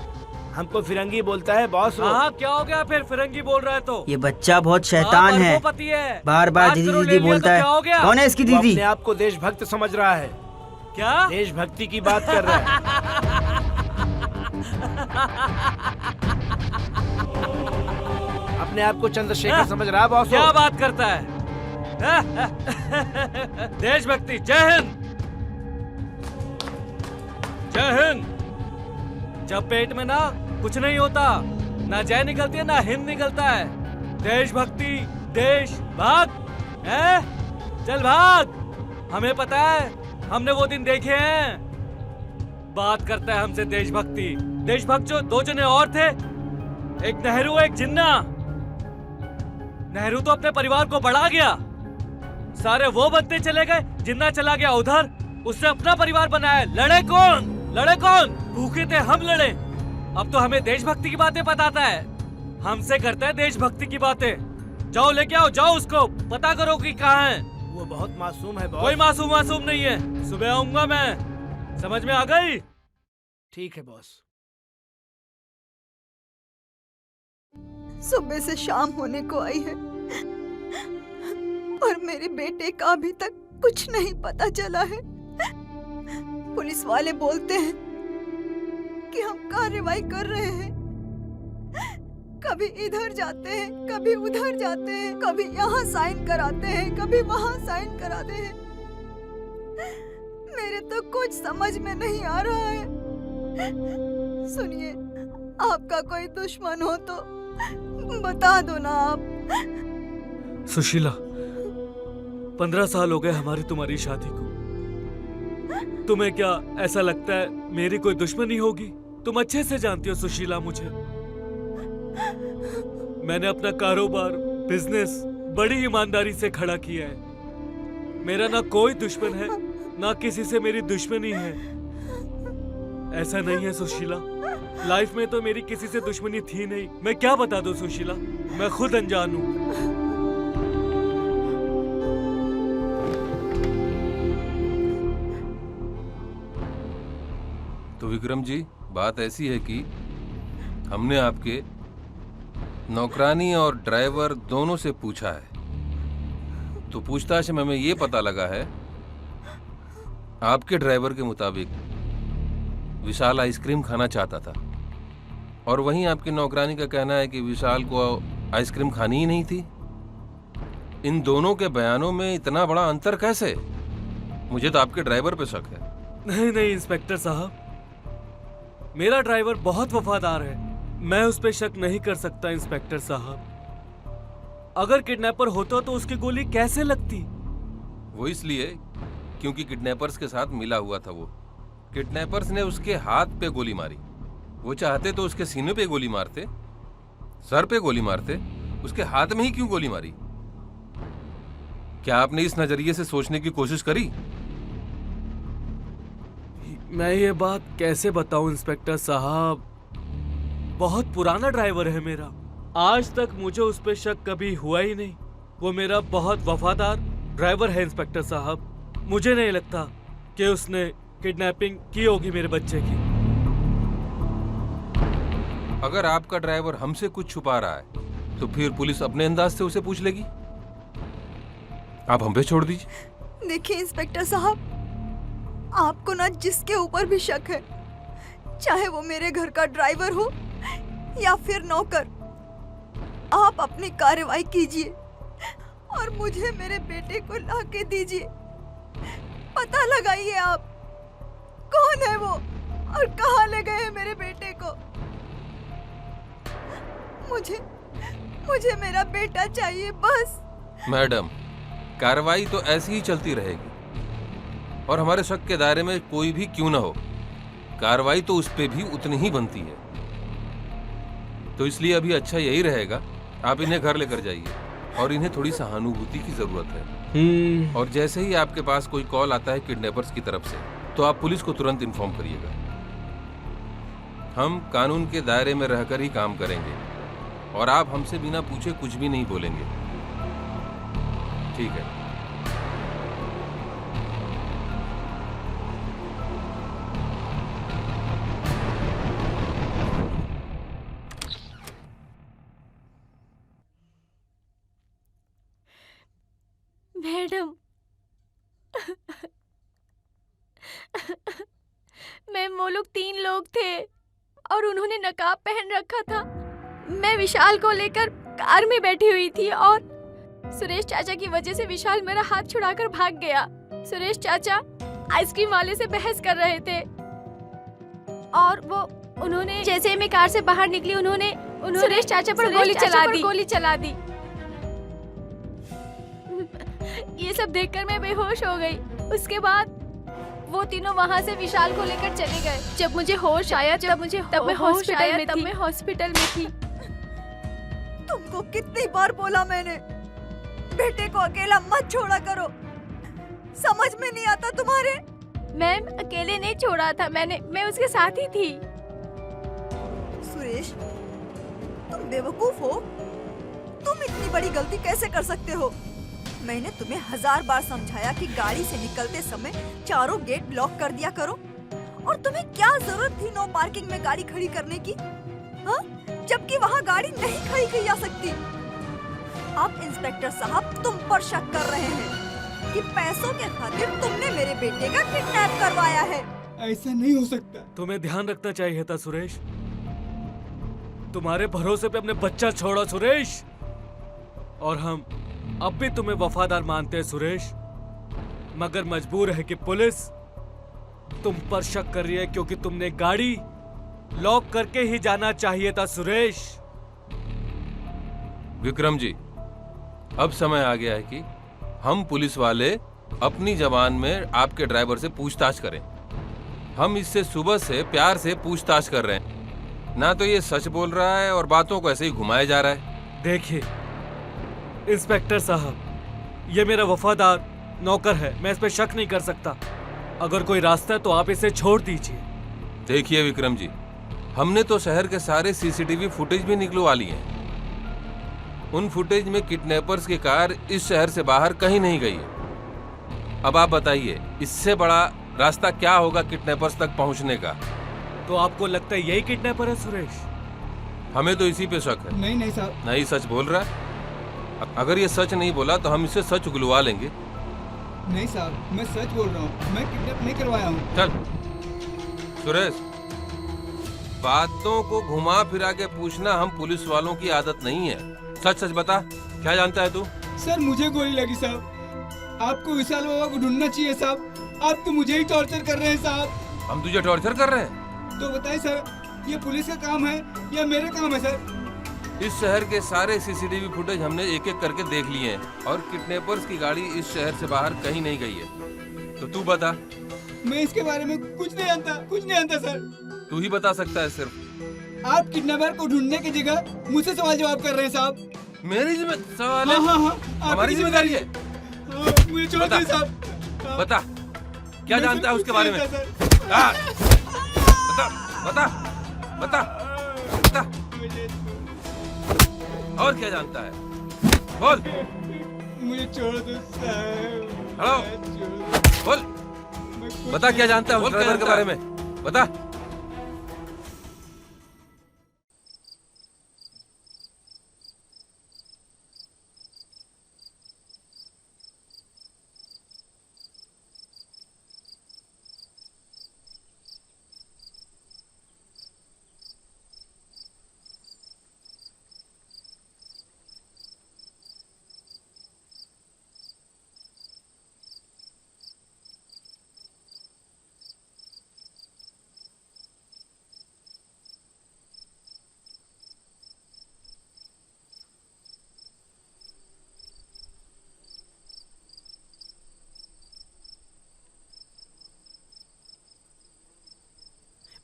हमको फिरंगी बोलता है बॉस। हाँ, क्या हो गया फिर फिरंगी बोल रहा है तो? ये बच्चा बहुत शैतान है, पति है, बार बार दीदी दीदी बोलता है। क्या हो गया? कौन है इसकी वो दीदी? अपने आप को देशभक्त समझ रहा है। क्या देशभक्ति की बात कर रहा है? अपने आप को चंद्रशेखर समझ रहा है बॉस। क्या बात करता है? देशभक्ति। जय हिंद, जय हिंद। जब पेट में ना कुछ नहीं होता, ना जय निकलती है ना हिंद निकलता है। देशभक्ति, देश भाग है, चल भाग। हमें पता है, हमने वो दिन देखे हैं। बात करता है हमसे देशभक्ति। देशभक्त जो दो जने और थे, एक नेहरू एक जिन्ना। नेहरू तो अपने परिवार को बढ़ा गया, सारे वो बनते चले गए, जिन्ना चला गया उधर, उसने अपना परिवार बनाया। लड़े कौन? लड़े कौन? भूखे थे हम, लड़े। अब तो हमें देशभक्ति की बातें बताता है, हमसे करता है देशभक्ति की बातें। जाओ लेके आओ, जाओ उसको पता करो कि कहाँ है। वो बहुत मासूम है बॉस। कोई मासूम नहीं है, सुबह आऊंगा मैं। समझ में आ गई? ठीक है बॉस। सुबह से शाम होने को आई है और मेरे बेटे का अभी तक कुछ नहीं पता चला है। पुलिस वाले बोलते हैं कि हम कार्रवाई कर रहे हैं, कभी इधर जाते हैं, कभी उधर जाते हैं, कभी यहाँ साइन कराते हैं, कभी वहाँ साइन कराते हैं। मेरे तो कुछ समझ में नहीं आ रहा है। सुनिए, आपका कोई दुश्मन हो तो बता दो ना आप। सुशीला, 15 साल हो गए हमारी तुम्हारी शादी को। तुम्हें क्या ऐसा लगता है मेरी कोई दुश्मनी होगी? तुम अच्छे से जानती हो सुशीला मुझे। मैंने अपना कारोबार, बिजनेस बड़ी ईमानदारी से खड़ा किया है। मेरा ना कोई दुश्मन है, ना किसी से मेरी दुश्मनी है। ऐसा नहीं है सुशीला, लाइफ में तो मेरी किसी से दुश्मनी थी नहीं। मैं क्या बता दूं सुशीला, मैं खुद अनजान हूं। तो विक्रम जी, बात ऐसी है कि हमने आपके नौकरानी और ड्राइवर दोनों से पूछा है, तो पूछताछ में हमें ये पता लगा है, आपके ड्राइवर के मुताबिक विशाल आइसक्रीम खाना चाहता था, और वहीं आपकी नौकरानी का कहना है कि विशाल को आइसक्रीम खानी ही नहीं थी। इन दोनों के बयानों में इतना बड़ा अंतर कैसे? मुझे तो आपके ड्राइवर पे शक है। नहीं इंस्पेक्टर साहब, मेरा ड्राइवर बहुत वफादार है, मैं उस पर शक नहीं कर सकता इंस्पेक्टर साहब। अगर किडनैपर होता तो उसकी गोली कैसे लगती? वो इसलिए क्योंकि किडनैपर्स के साथ मिला हुआ था वो। किडनैपर्स ने उसके हाथ पे गोली मारी। वो चाहते तो उसके सीने पे गोली मारते, सर पे गोली मारते, उसके हाथ में ही क्यों गोली मारी? क्या आपने इस नजरिए से सोचने की कोशिश करी? मैं ये बात कैसे बताऊं इंस्पेक्टर साहब, बहुत पुराना ड्राइवर है मेरा, आज तक मुझे उस पे शक कभी हुआ ही नहीं। वो मेरा बहुत वफादार ड्राइवर है इंस्पेक्टर साहब। मुझे नहीं लगता कि उसने किडनैपिंग की होगी मेरे बच्चे की। अगर आपका ड्राइवर हमसे कुछ छुपा रहा है तो फिर पुलिस अपने अंदाज से उसे पूछ लेगी। आप हम पे छोड़ दीजिए। देखिए इंस्पेक्टर साहब, आपको ना जिसके ऊपर भी शक है, चाहे वो मेरे घर का ड्राइवर हो या फिर नौकर, आप अपनी कार्रवाई कीजिए और मुझे मेरे बेटे को लाके दीजिए। पता लगाइए आप कौन है वो और कहाँ ले गए हैं मेरे बेटे को। मुझे मेरा बेटा चाहिए बस। मैडम, कार्रवाई तो ऐसी ही चलती रहेगी और हमारे शक के दायरे में कोई भी क्यों ना हो, कार्रवाई तो उस पे भी उतनी ही बनती है। तो इसलिए अभी अच्छा यही रहेगा, आप इन्हें घर लेकर जाइए और इन्हें थोड़ी सहानुभूति की जरूरत है। और जैसे ही आपके पास कोई कॉल आता है किडनैपर्स की तरफ से, तो आप पुलिस को तुरंत इन्फॉर्म करिएगा। हम कानून के दायरे में रहकर ही काम करेंगे और आप हमसे बिना पूछे कुछ भी नहीं बोलेंगे, ठीक है? मैडम, मैम वो लोग 3 लोग थे और उन्होंने नकाब पहन रखा था। मैं विशाल को लेकर कार में बैठी हुई थी और सुरेश चाचा की वजह से विशाल मेरा हाथ छुड़ाकर भाग गया। सुरेश चाचा आइसक्रीम वाले से बहस कर रहे थे और उन्होंने जैसे ही मैं कार से बाहर निकली, उन्होंने सुरेश चाचा पर गोली चला दी। ये सब देखकर मैं बेहोश हो गई। उसके बाद वो तीनों वहाँ से विशाल को लेकर चले गए। जब मुझे होश आया तब मैं हॉस्पिटल में थी। तुमको कितनी बार बोला मैंने, बेटे को अकेला मत छोड़ा करो, समझ में नहीं आता तुम्हारे? मैम अकेले नहीं छोड़ा था मैं उसके साथ ही थी। सुरेश, तुम बेवकूफ हो। तुम इतनी बड़ी गलती कैसे कर सकते हो? मैंने तुम्हें 1000 बार समझाया कि गाड़ी से निकलते समय चारों गेट लॉक कर दिया करो, और तुम्हें क्या जरूरत थी नो पार्किंग में गाड़ी खड़ी करने की, हाँ? जबकि वहाँ गाड़ी नहीं खड़ी की जा सकती। अब इंस्पेक्टर साहब तुम पर शक कर रहे हैं कि पैसों के खातिर तुमने मेरे बेटे का किडनैप करवाया है। ऐसा नहीं हो सकता। तुम्हें ध्यान रखना चाहिए था सुरेश, तुम्हारे भरोसे पे अपने बच्चा छोड़ा सुरेश, और हम अब भी तुम्हें वफादार मानते हैं सुरेश, मगर मजबूर है कि पुलिस तुम पर शक कर रही है क्योंकि तुमने गाड़ी लॉक करके ही जाना चाहिए था सुरेश। विक्रम जी, अब समय आ गया है कि हम पुलिस वाले अपनी जबान में आपके ड्राइवर से पूछताछ करें। हम इससे सुबह से प्यार से पूछताछ कर रहे हैं, ना तो ये सच बोल रहा है और बातों को ऐसे ही घुमाया जा रहा है। देखिए इंस्पेक्टर साहब, ये मेरा वफादार नौकर है, मैं इस पे शक नहीं कर सकता। अगर कोई रास्ता है तो आप इसे छोड़ दीजिए। देखिए विक्रम जी, हमने तो शहर के सारे सीसीटीवी फुटेज भी निकलवा लिए हैं। उन फुटेज में किडनैपर्स की कार इस शहर से बाहर कहीं नहीं गई है। अब आप बताइए, इससे बड़ा रास्ता क्या होगा किडनैपर्स तक पहुंचने का? तो आपको लगता है यही किडनैपर है सुरेश? हमें तो इसी पे शक है। नहीं साहब। नहीं, सच बोल रहा है। अगर ये सच नहीं बोला तो हम इसे सच उगलवा लेंगे। नहीं साहब, मैं सच बोल रहा हूँ, मैं किडनैप नहीं करवाया हूँ। चल सुरेश, बातों को घुमा फिरा के पूछना हम पुलिस वालों की आदत नहीं है। सच सच बता, क्या जानता है तू? सर मुझे गोली लगी साहब। आपको विशाल बाबा को ढूंढना चाहिए साहब। आप तो मुझे ही टॉर्चर कर रहे हैं साहब। हम तुझे टॉर्चर कर रहे हैं? तो बताइए सर, ये पुलिस का काम है या मेरा काम है सर? इस शहर के सारे सीसीटीवी फुटेज हमने एक एक करके देख लिए हैं और किडनैपर्स की गाड़ी इस शहर से बाहर कहीं नहीं गई है। तो तू बता। मैं इसके बारे में कुछ नहीं जानता सर। तू ही बता सकता है सिर्फ। आप किडनैपर को ढूंढने की जगह मुझसे सवाल जवाब कर रहे हैं साहब। मेरी सवाल है? हाँ, हमारी जिम्मेदारी है। मुझे छोड़ दीजिए साहब। बता क्या जानता है उसके बारे में? बता बता बता बता और क्या जानता है? बोल। मुझे छोड़ दो साहब। हेलो बोल। बता क्या जानता है उस ड्राइवर के बारे में? बता।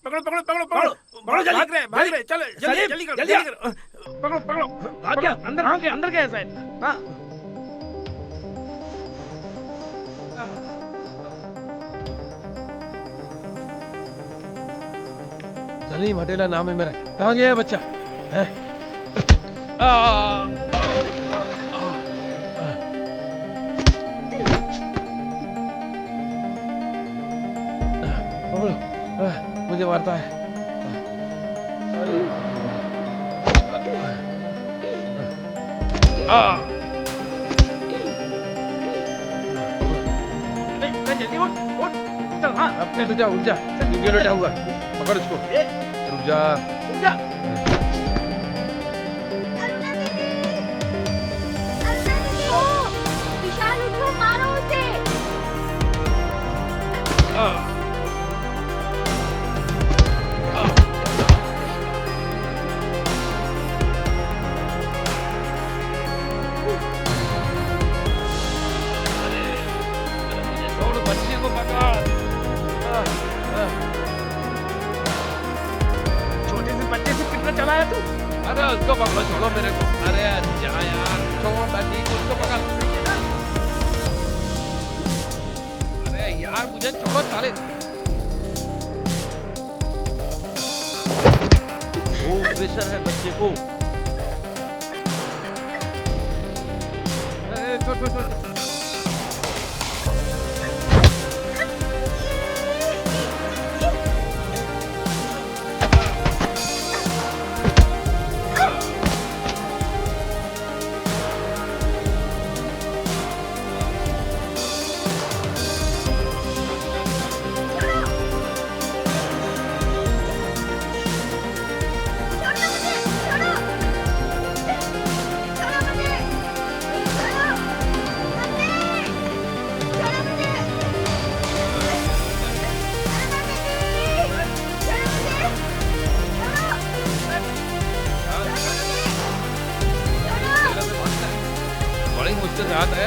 पकड़ो पकड़ो पकड़ो पकड़ो पकड़ो, जल्दी भाग रहे चलो जल्दी जल्दी करो जल्दी करो। पकड़ो पकड़ो भाग गया अंदर गया शायद। हाँ सलीम हटेला नाम है मेरा। कहाँ गया है बच्चा? है? मुझे मारता है। जल्दी उठ चल। हाँ अपने तो जा उठ जा। क्यों लेटा हुआ? पकड़ उसको। रुक जा। विशाल उठो, मारो उसे। चलाया तू? अरे उसको पकड़ो, छोड़ो मेरे को। अरे जा यार, छोड़ ठीक उसको पकड़। अरे यार मुझे छोड़ो साले। वो प्रेशर है बच्चे को। छोड़। मुझसे रात है,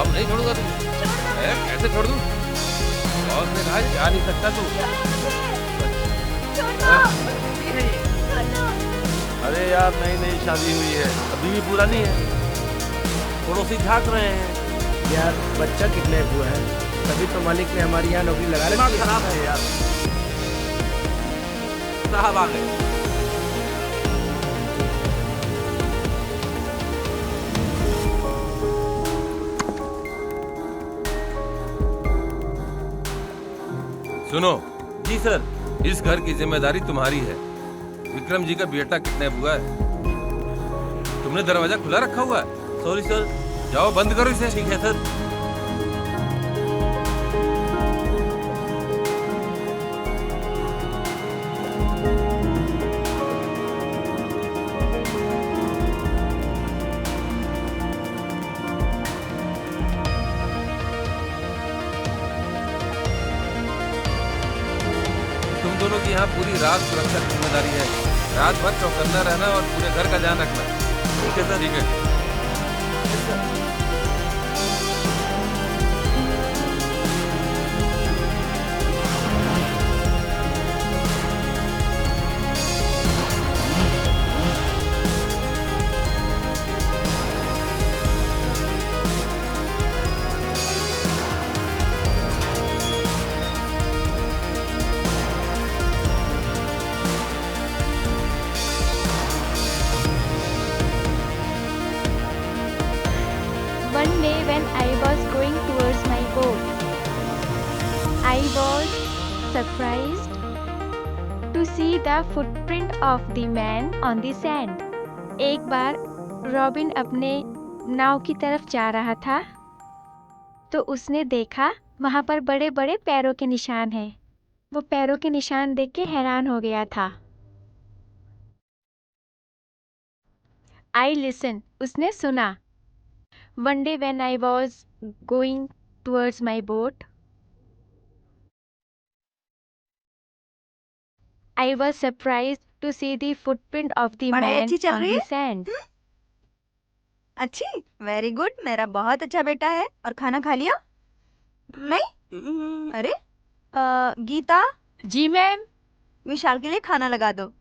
अब नहीं छोड़ूंगा तुम। कैसे छोड़ दूं? और मैं कहा जा नहीं सकता तू। अरे यार नई शादी हुई है, अभी भी पूरा नहीं है। पड़ोसी झांक रहे हैं। यार बच्चा किडनैप हुआ है, तभी तो मालिक ने हमारी यहाँ नौकरी लगा रखी है। खराब है यार। साहब आ गए। सुनो। जी सर। इस घर की जिम्मेदारी तुम्हारी है। विक्रम जी का बेटा किडनैप हुआ है। तुमने दरवाजा खुला रखा हुआ है। Sorry sir. जाओ बंद करो इसे। ठीक है सर। तुम दोनों की यहाँ पूरी रात सुरक्षा की जिम्मेदारी है। रात भर चौकन्ना रहना और पूरे घर का ध्यान रखना। ठीक है सर। ठीक है। surprised to see the footprint of the man on the sand. एक बार रॉबिन अपने नाव की तरफ जा रहा था तो उसने देखा वहां पर बड़े बड़े पैरों के निशान हैं। वो पैरों के निशान देख के हैरान हो गया था। I listened, उसने सुना। One day when I was going towards my boat, I was surprised to see the footprint of the पढ़ाई man अच्छी चल on रही the है? sand. अच्छी, वेरी गुड, मेरा बहुत अच्छा बेटा है। और खाना खा लिया? नहीं? अरे गीता, जी मैम। विशाल के लिए खाना लगा दो।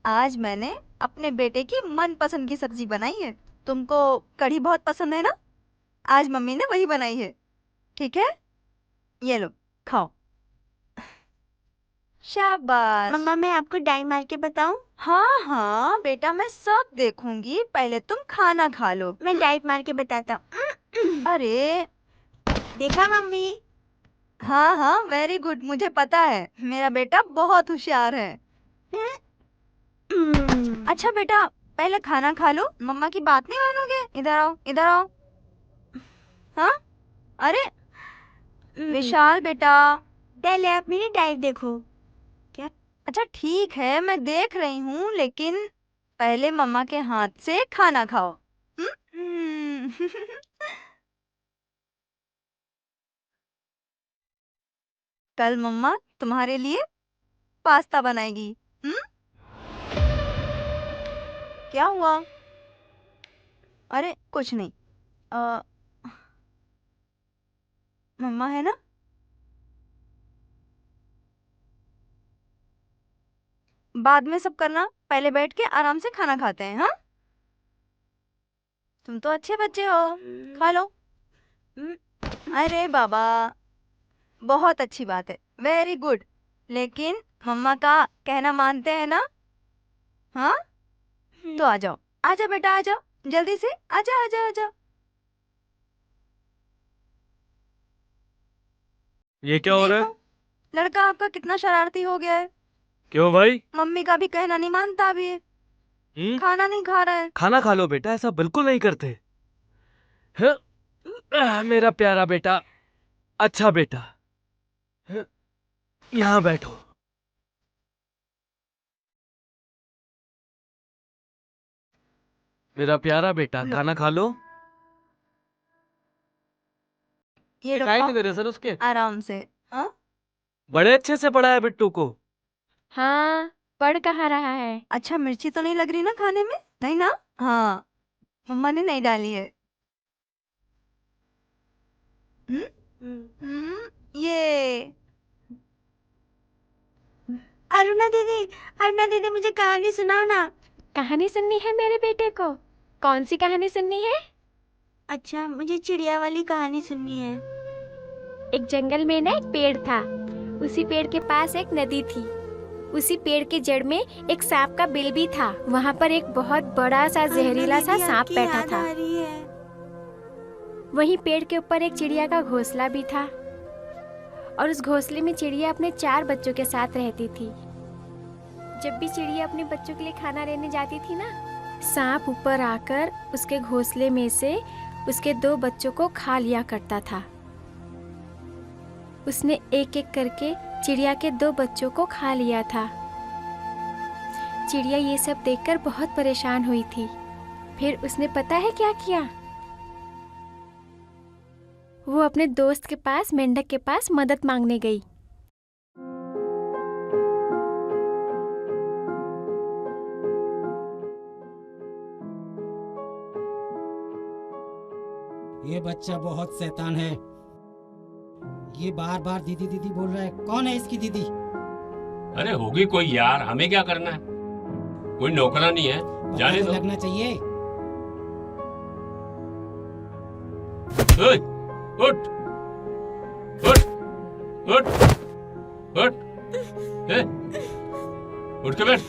आज मैंने अपने बेटे की मनपसंद की सब्जी बनाई है। तुमको कढ़ी बहुत पसंद है ना? आज मम्मी ने वही बनाई है। ठीक है, ये लो खाओ। शाबाश। मम्मा मैं आपको डाई मार के बताऊं? हाँ हाँ बेटा, मैं सब देखूंगी, पहले तुम खाना खा लो। मैं डाइट मार के बताता हूँ। अरे देखा मम्मी? हाँ हाँ, वेरी गुड, मुझे पता है मेरा बेटा बहुत होशियार है। अच्छा बेटा, पहले खाना खा लो, मम्मा की बात नहीं मानोगे? इधर आओ, इधर आओ। हाँ, अरे विशाल बेटा, पहले आप मेरी डाइट देखो। क्या? अच्छा ठीक है, मैं देख रही हूँ, लेकिन पहले मम्मा के हाथ से खाना खाओ। कल मम्मा तुम्हारे लिए पास्ता बनाएगी। क्या हुआ? अरे कुछ नहीं। मम्मा है ना? बाद में सब करना, पहले बैठ के आराम से खाना खाते हैं। हाँ, तुम तो अच्छे बच्चे हो, खा लो। अरे बाबा, बहुत अच्छी बात है, वेरी गुड। लेकिन मम्मा का कहना मानते हैं ना? हाँ, तो आ जाओ, आजा बेटा, आ जाओ, जल्दी से आजा आजा आजा। ये क्या हो रहा है? लड़का आपका कितना शरारती हो गया है। क्यों भाई? मम्मी का भी कहना नहीं मानता अभी। खाना नहीं खा रहा है। खाना खा लो बेटा, ऐसा बिल्कुल नहीं करते। मेरा प्यारा बेटा, अच्छा बेटा, यहाँ बैठो। मेरा प्यारा बेटा, खाना खा लो। ये शिकायत नहीं दे रहे सर उसके? आराम से। हाँ, बड़े अच्छे से पढ़ाया बिट्टू को। हाँ, पढ़ कहाँ रहा है? अच्छा मिर्ची तो नहीं लग रही ना खाने में? नहीं ना? हाँ, मम्मा ने नहीं डाली है। ये अरुणा दीदी मुझे कहानी सुनाओ ना। कहानी सुननी है मेरे बेटे को? कौन सी कहानी सुननी है? अच्छा, मुझे चिड़िया वाली कहानी सुननी है। एक जंगल में ना एक पेड़ था। उसी पेड़ के पास एक नदी थी। उसी पेड़ के जड़ में एक सांप का बिल भी था। वहाँ पर एक बहुत बड़ा सा जहरीला सा सांप बैठा था। वहीं पेड़ के ऊपर एक चिड़िया का घोंसला भी था और उस घोंसले में चिड़िया अपने 4 बच्चों के साथ रहती थी। जब भी चिड़िया अपने बच्चों के लिए खाना लेने जाती थी ना, सांप ऊपर आकर उसके घोंसले में से उसके 2 बच्चों को खा लिया करता था। उसने एक एक करके चिड़िया के 2 बच्चों को खा लिया था। चिड़िया ये सब देखकर बहुत परेशान हुई थी। फिर उसने पता है क्या किया? वो अपने दोस्त के पास, मेंढक के पास मदद मांगने गई। ये बच्चा बहुत शैतान है। ये बार बार दीदी दीदी बोल रहा है। कौन है इसकी दीदी? अरे होगी कोई यार, हमें क्या करना है? कोई नौकरानी है, जाने दो। लगना चाहिए। उठ उठ उठ उठ उठ, उठ के बैठ।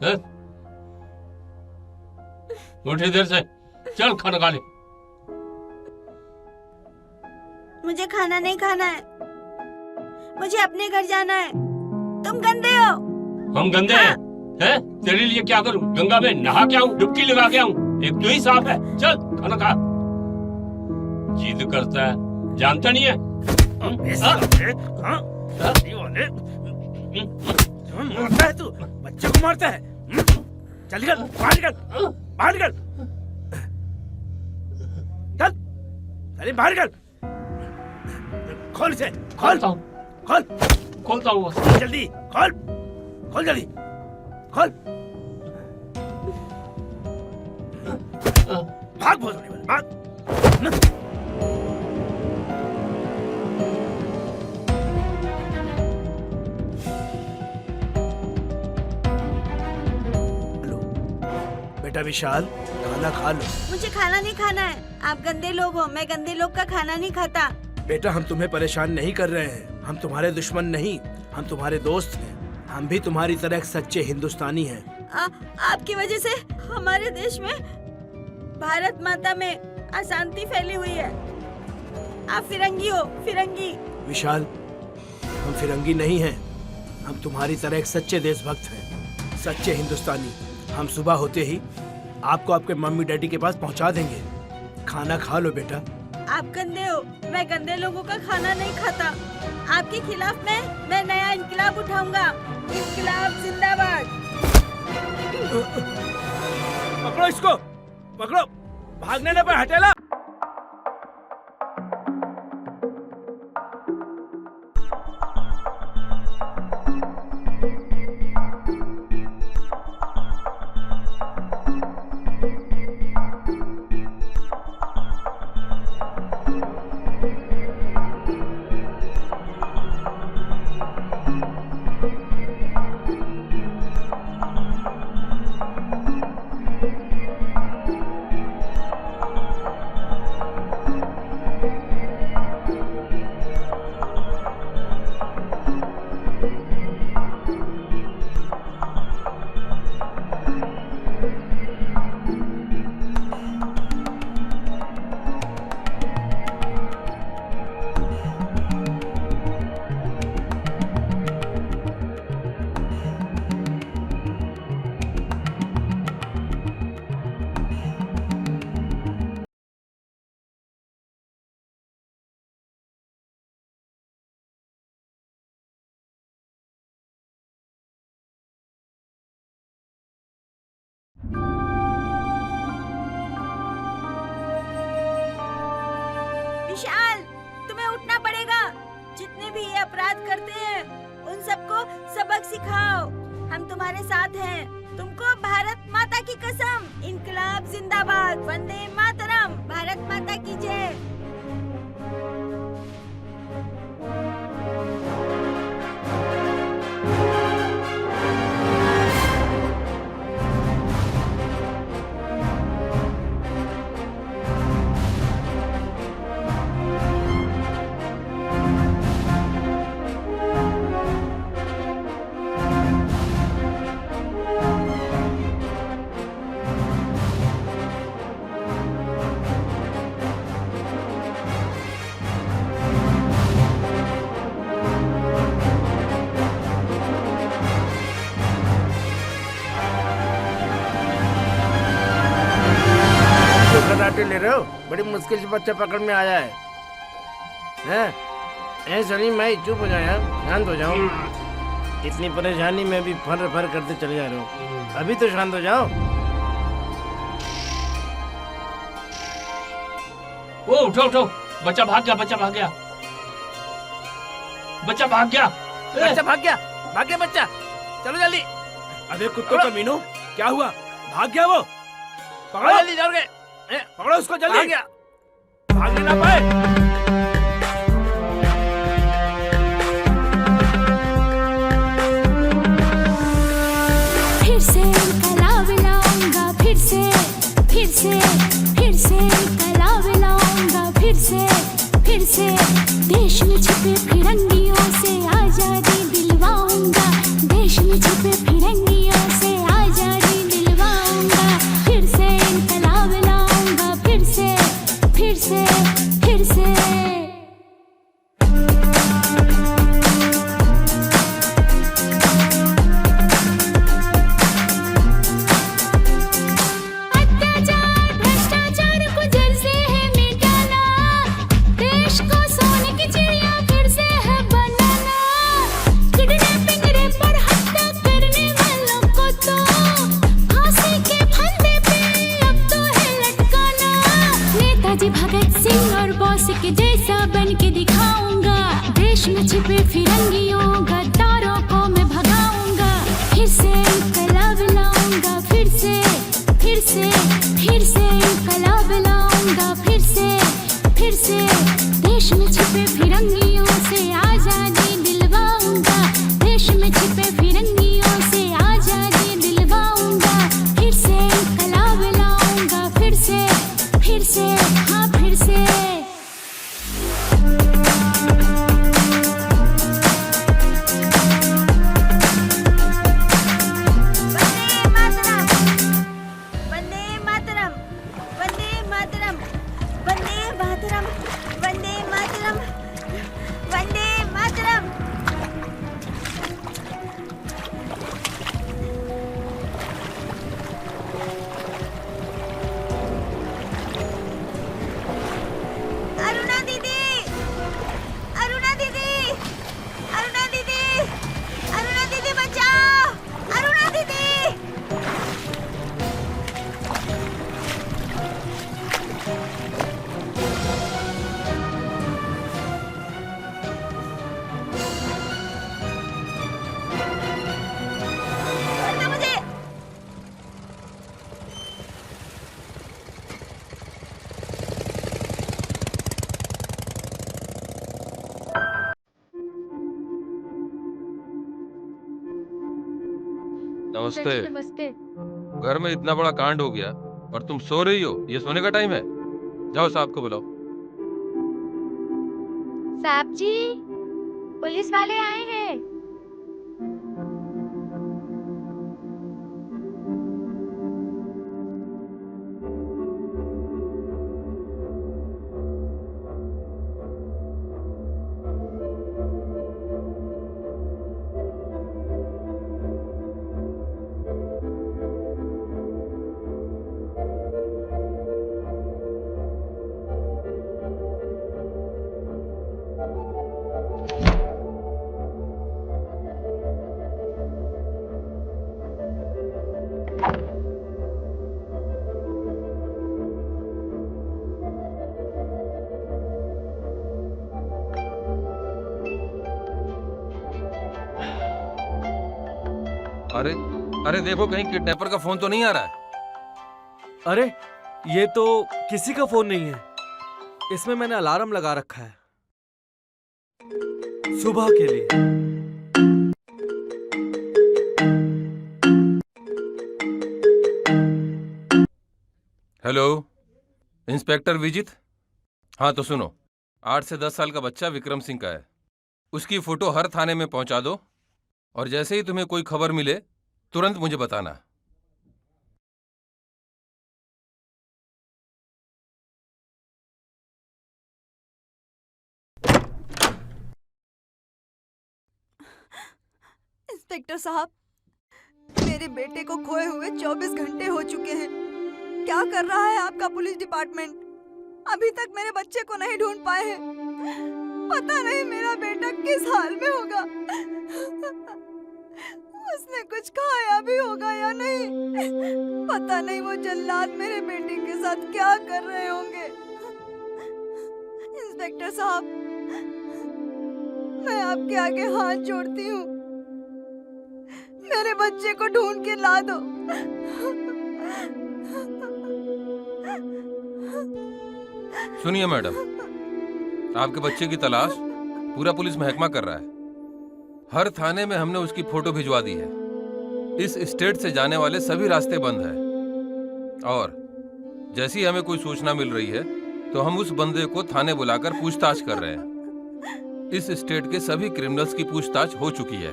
हैं? उठ इधर से, चल खाना खा ले। मुझे खाना नहीं खाना है, मुझे अपने घर जाना है। तुम गंदे हो। हम गंदे हैं? हैं? तेरे लिए क्या करूं? गंगा में नहा के आऊं, डुबकी लगा के आऊं? एक तू ही साफ है। चल खाना खा। जिद करता है, जानता नहीं है? मारता है तू, बच्चे को मारता है। चल निकल, बाहर निकल, बाहर निकल, चल, चल बाहर निकल। खोल इसे, खोल, खोल, खोलता हूँ। जल्दी खोल, खोल जल्दी, खोल। भाग बहुत बड़ी बात, भाग। बेटा विशाल, खाना खा लो। मुझे खाना नहीं खाना है। आप गंदे लोग हो, मैं गंदे लोग का खाना नहीं खाता। बेटा हम तुम्हें परेशान नहीं कर रहे हैं, हम तुम्हारे दुश्मन नहीं, हम तुम्हारे दोस्त हैं। हम भी तुम्हारी तरह एक सच्चे हिंदुस्तानी हैं। आपकी वजह से हमारे देश में, भारत माता में अशांति फैली हुई है। आप फिरंगी हो, फिरंगी। विशाल, हम फिरंगी नहीं हैं, हम तुम्हारी तरह एक सच्चे देशभक्त हैं, सच्चे हिंदुस्तानी। हम सुबह होते ही आपको आपके मम्मी डैडी के पास पहुंचा देंगे। खाना खा लो बेटा। आप गंदे हो, मैं गंदे लोगों का खाना नहीं खाता। आपके खिलाफ मैं नया इंकलाब उठाऊंगा। इंकलाब जिंदाबाद। पकड़ो इसको, पकड़ो, भागने न पाए, हटेला। विशाल, तुम्हें उठना पड़ेगा। जितने भी ये अपराध करते हैं उन सबको सबक सिखाओ। हम तुम्हारे साथ हैं। तुमको भारत माता की कसम। इंकलाब जिंदाबाद। वंदे मातरम। भारत माता की जय। ले रहे हो? बड़ी मुश्किल से बच्चा पकड़ में आया है। हैं? सलीम भाई चुप हो जाओ यार, शांत हो जाओ। इतनी परेशानी में भी फर फर करते चले जा रहे हो, अभी तो शांत हो जाओ। ओ उठो उठो, बच्चा भाग गया, बच्चा भाग गया, बच्चा भाग गया, बच्चा भाग गया, भाग गया बच्चा। चलो जल्दी। अबे कुत्तों का मीनू, क्या हुआ? भाग गया वो? पकड़ो जल्दी, डर गए। पकड़ो उसको जल्दी। भाग गया, भागने ना पाए। फिर से इंकलाब लाऊंगा, फिर से इंकलाब लाऊंगा, फिर से देश में छिपे फिरंगियों से आजादी दिलवाऊंगा, देश में छिपे फिरंगियों से आजादी में छिपे फिरंगियों गद्दारों को मैं भगाऊंगा, फिर से इंकलाब लाऊंगा, फिर से इंकलाब लाऊंगा, फिर से देश में छिपे फिरंगियों से आजादी दिलवाऊंगा, देश में छिपे फिरंगियों से आजादी दिलवाऊंगा, फिर से इंकलाब लाऊंगा, फिर से हाँ फिर से। नमस्ते। नमस्ते। घर में इतना बड़ा कांड हो गया और तुम सो रही हो? ये सोने का टाइम है? जाओ साहब को बुलाओ। साहब जी, पुलिस वाले आए हैं। अरे अरे देखो, कहीं किडनैपर का फोन तो नहीं आ रहा है? अरे ये तो किसी का फोन नहीं है, इसमें मैंने अलार्म लगा रखा है सुबह के लिए। Hello, inspector Vijit. हाँ तो सुनो, 8 से 10 साल का बच्चा विक्रम सिंह का है। उसकी फोटो हर थाने में पहुंचा दो और जैसे ही तुम्हें कोई खबर मिले तुरंत मुझे बताना। इंस्पेक्टर साहब, मेरे बेटे को खोए हुए 24 घंटे हो चुके हैं। क्या कर रहा है आपका पुलिस डिपार्टमेंट? अभी तक मेरे बच्चे को नहीं ढूंढ पाए हैं। पता नहीं मेरा बेटा किस हाल में होगा। उसने कुछ खाया भी होगा या नहीं। पता नहीं वो जल्लाद मेरे बेटे के साथ क्या कर रहे होंगे। इंस्पेक्टर साहब, मैं आपके आगे हाथ जोड़ती हूँ, मेरे बच्चे को ढूंढ के ला दो। सुनिए मैडम, आपके बच्चे की तलाश पूरा पुलिस महकमा कर रहा है। हर थाने में हमने उसकी फोटो भिजवा दी है। इस स्टेट से जाने वाले सभी रास्ते बंद हैं और जैसी हमें कोई सूचना मिल रही है तो हम उस बंदे को थाने बुलाकर पूछताछ कर रहे हैं। इस स्टेट के सभी क्रिमिनल्स की पूछताछ हो चुकी है।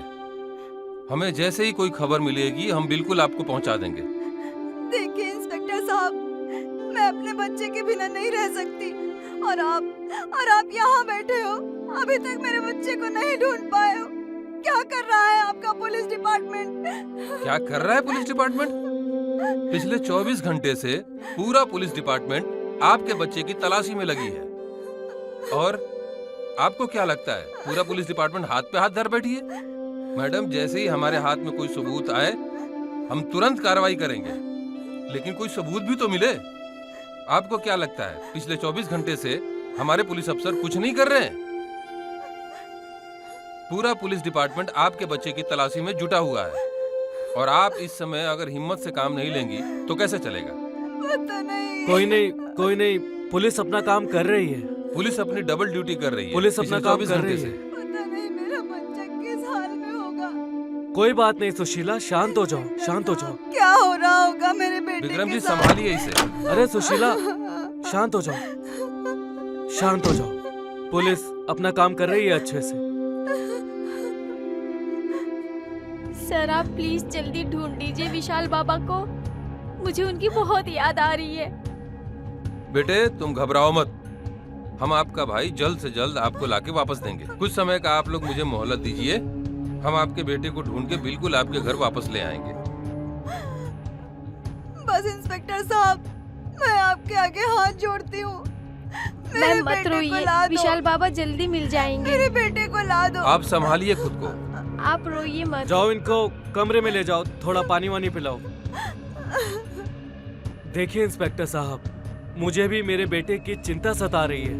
हमें जैसे ही कोई खबर मिलेगी हम बिल्कुल आपको पहुंचा देंगे। देखिए इंस्पेक्टर साहब, मैं अपने बच्चे के बिना नहीं रह सकती और आप यहाँ बैठे हो, अभी तक मेरे बच्चे को नहीं ढूंढ पाए हो। क्या कर रहा है आपका पुलिस डिपार्टमेंट? क्या कर रहा है पुलिस डिपार्टमेंट? पिछले 24 घंटे से पूरा पुलिस डिपार्टमेंट आपके बच्चे की तलाशी में लगी है। और आपको क्या लगता है पूरा पुलिस डिपार्टमेंट हाथ पे हाथ धर बैठी है? मैडम, जैसे ही हमारे हाथ में कोई सबूत आए हम तुरंत कार्रवाई करेंगे, लेकिन कोई सबूत भी तो मिले। आपको क्या लगता है पिछले 24 घंटे से हमारे पुलिस अफसर कुछ नहीं कर रहे हैं? पूरा पुलिस डिपार्टमेंट आपके बच्चे की तलाशी में जुटा हुआ है और आप इस समय अगर हिम्मत से काम नहीं लेंगी तो कैसे चलेगा? पता नहीं। कोई नहीं, पुलिस अपना काम कर रही है। पुलिस अपनी डबल ड्यूटी कर रही है। पुलिस अपना पिछले काम 24 कर घंटे रही से। है। पता नहीं मेरा बच्चा किस हाल में होगा। कोई बात नहीं सुशीला, शांत हो जाओ, शांत हो जाओ। क्या हो रहा होगा मेरे बेटे विक्रम के जी साथ? संभालिए इसे। अरे सुशीला, शांत हो जाओ, शांत हो जाओ। पुलिस अपना काम कर रही है अच्छे से। सर आप प्लीज जल्दी ढूंढ दीजिए विशाल बाबा को, मुझे उनकी बहुत याद आ रही है। बेटे तुम घबराओ मत, हम आपका भाई जल्द से जल्द आपको लाके वापस देंगे। कुछ समय का आप लोग मुझे मोहलत दीजिए, हम आपके बेटे को ढूंढ के बिल्कुल आपके घर वापस ले आएंगे। बस इंस्पेक्टर साहब, मैं आपके आगे हाथ जोड़ती हूँ। मैम मत रोइए, विशाल बाबा जल्दी मिल जाएंगे। मेरे बेटे को ला दो। आप संभालिए खुद को। आप रोइए मत। जाओ इनको कमरे में ले जाओ, थोड़ा पानी वानी पिलाओ। देखिए इंस्पेक्टर साहब, मुझे भी मेरे बेटे की चिंता सता रही है।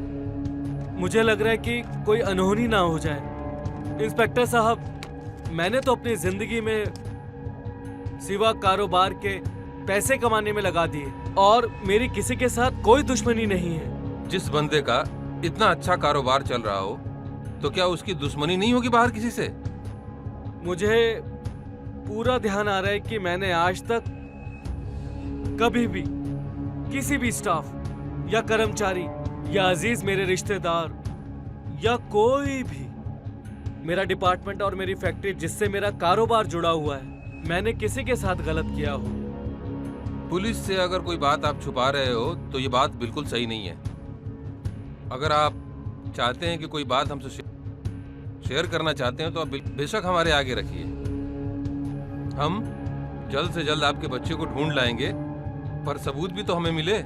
मुझे लग रहा है कि कोई अनहोनी ना हो जाए। इंस्पेक्टर साहब, मैंने तो अपनी जिंदगी में सिवा कारोबार के पैसे कमाने में लगा दिए और मेरी किसी के साथ कोई दुश्मनी नहीं है। जिस बंदे का इतना अच्छा कारोबार चल रहा हो तो क्या उसकी दुश्मनी नहीं होगी बाहर किसी से? मुझे पूरा ध्यान आ रहा है कि मैंने आज तक कभी भी किसी भी स्टाफ या कर्मचारी या अजीज मेरे रिश्तेदार या कोई भी मेरा डिपार्टमेंट और मेरी फैक्ट्री जिससे मेरा कारोबार जुड़ा हुआ है, मैंने किसी के साथ गलत किया हो। पुलिस से अगर कोई बात आप छुपा रहे हो तो ये बात बिल्कुल सही नहीं है। अगर आप चाहते हैं कि कोई बात हमसे शेयर करना चाहते हैं तो आप बेशक हमारे आगे रखिए। हम जल्द से जल्द आपके बच्चे को ढूंढ लाएंगे, पर सबूत भी तो हमें मिले।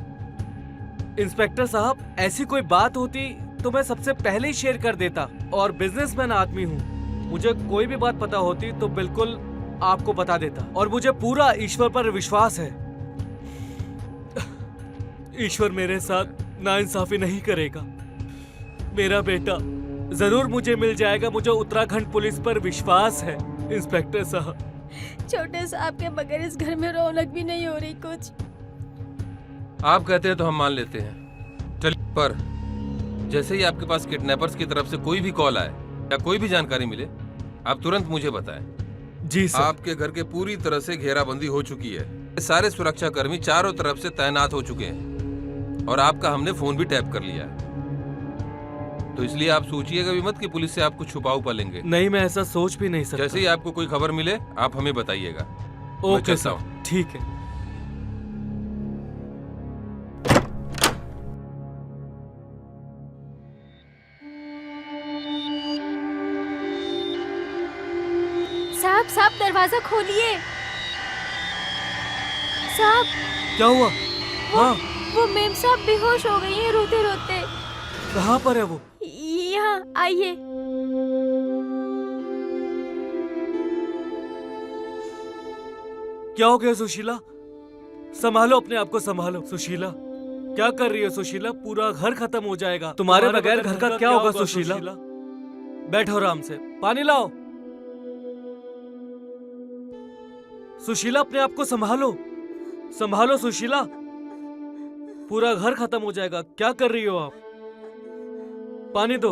इंस्पेक्टर साहब, ऐसी कोई बात होती तो मैं सबसे पहले ही शेयर कर देता और बिजनेसमैन आदमी हूँ। मुझे कोई भी बात पता होती तो बिल्कुल आपको बता देता और मुझे पूरा ईश्वर पर विश्वास है। ईश्वर मेरे साथ नाइंसाफी नहीं करेगा। मेरा बेटा जरूर मुझे मिल जाएगा, मुझे उत्तराखंड पुलिस पर विश्वास है। इंस्पेक्टर साहब, छोटे साहब के बगैर इस घर में रौनक भी नहीं हो रही कुछ। आप कहते हैं तो हम मान लेते हैं। चलिए, पर जैसे ही आपके पास किडनैपर्स की तरफ से कोई भी कॉल आए या कोई भी जानकारी मिले, आप तुरंत मुझे बताएं। जी सर। आपके घर के पूरी तरह से घेराबंदी हो चुकी है। सारे सुरक्षा कर्मी चारों तरफ से तैनात हो चुके हैं और आपका हमने फोन भी टैप कर लिया है। तो इसलिए आप सोचिएगा भी मत कि पुलिस से आप कुछ छुपा लेंगे। नहीं, मैं ऐसा सोच भी नहीं सकता। जैसे ही आपको कोई खबर मिले आप हमें बताइएगा। ओके सर, ठीक है। साहब साहब दरवाजा खोलिए। साहब क्या हुआ? हाँ, वो मेम साहब बेहोश हो गई हैं रोते रोते। कहाँ पर है वो? यहाँ आइए। क्या हो गया सुशीला? संभालो अपने आप को, संभालो। सुशीला, क्या कर रही है सुशीला? पूरा घर खत्म हो जाएगा तुम्हारे बगैर। घर का क्या होगा सुशीला? बैठो आराम से, पानी लाओ। सुशीला, अपने आप को संभालो, संभालो सुशीला। पूरा घर खत्म हो जाएगा। क्या कर रही हो आप? पानी दो।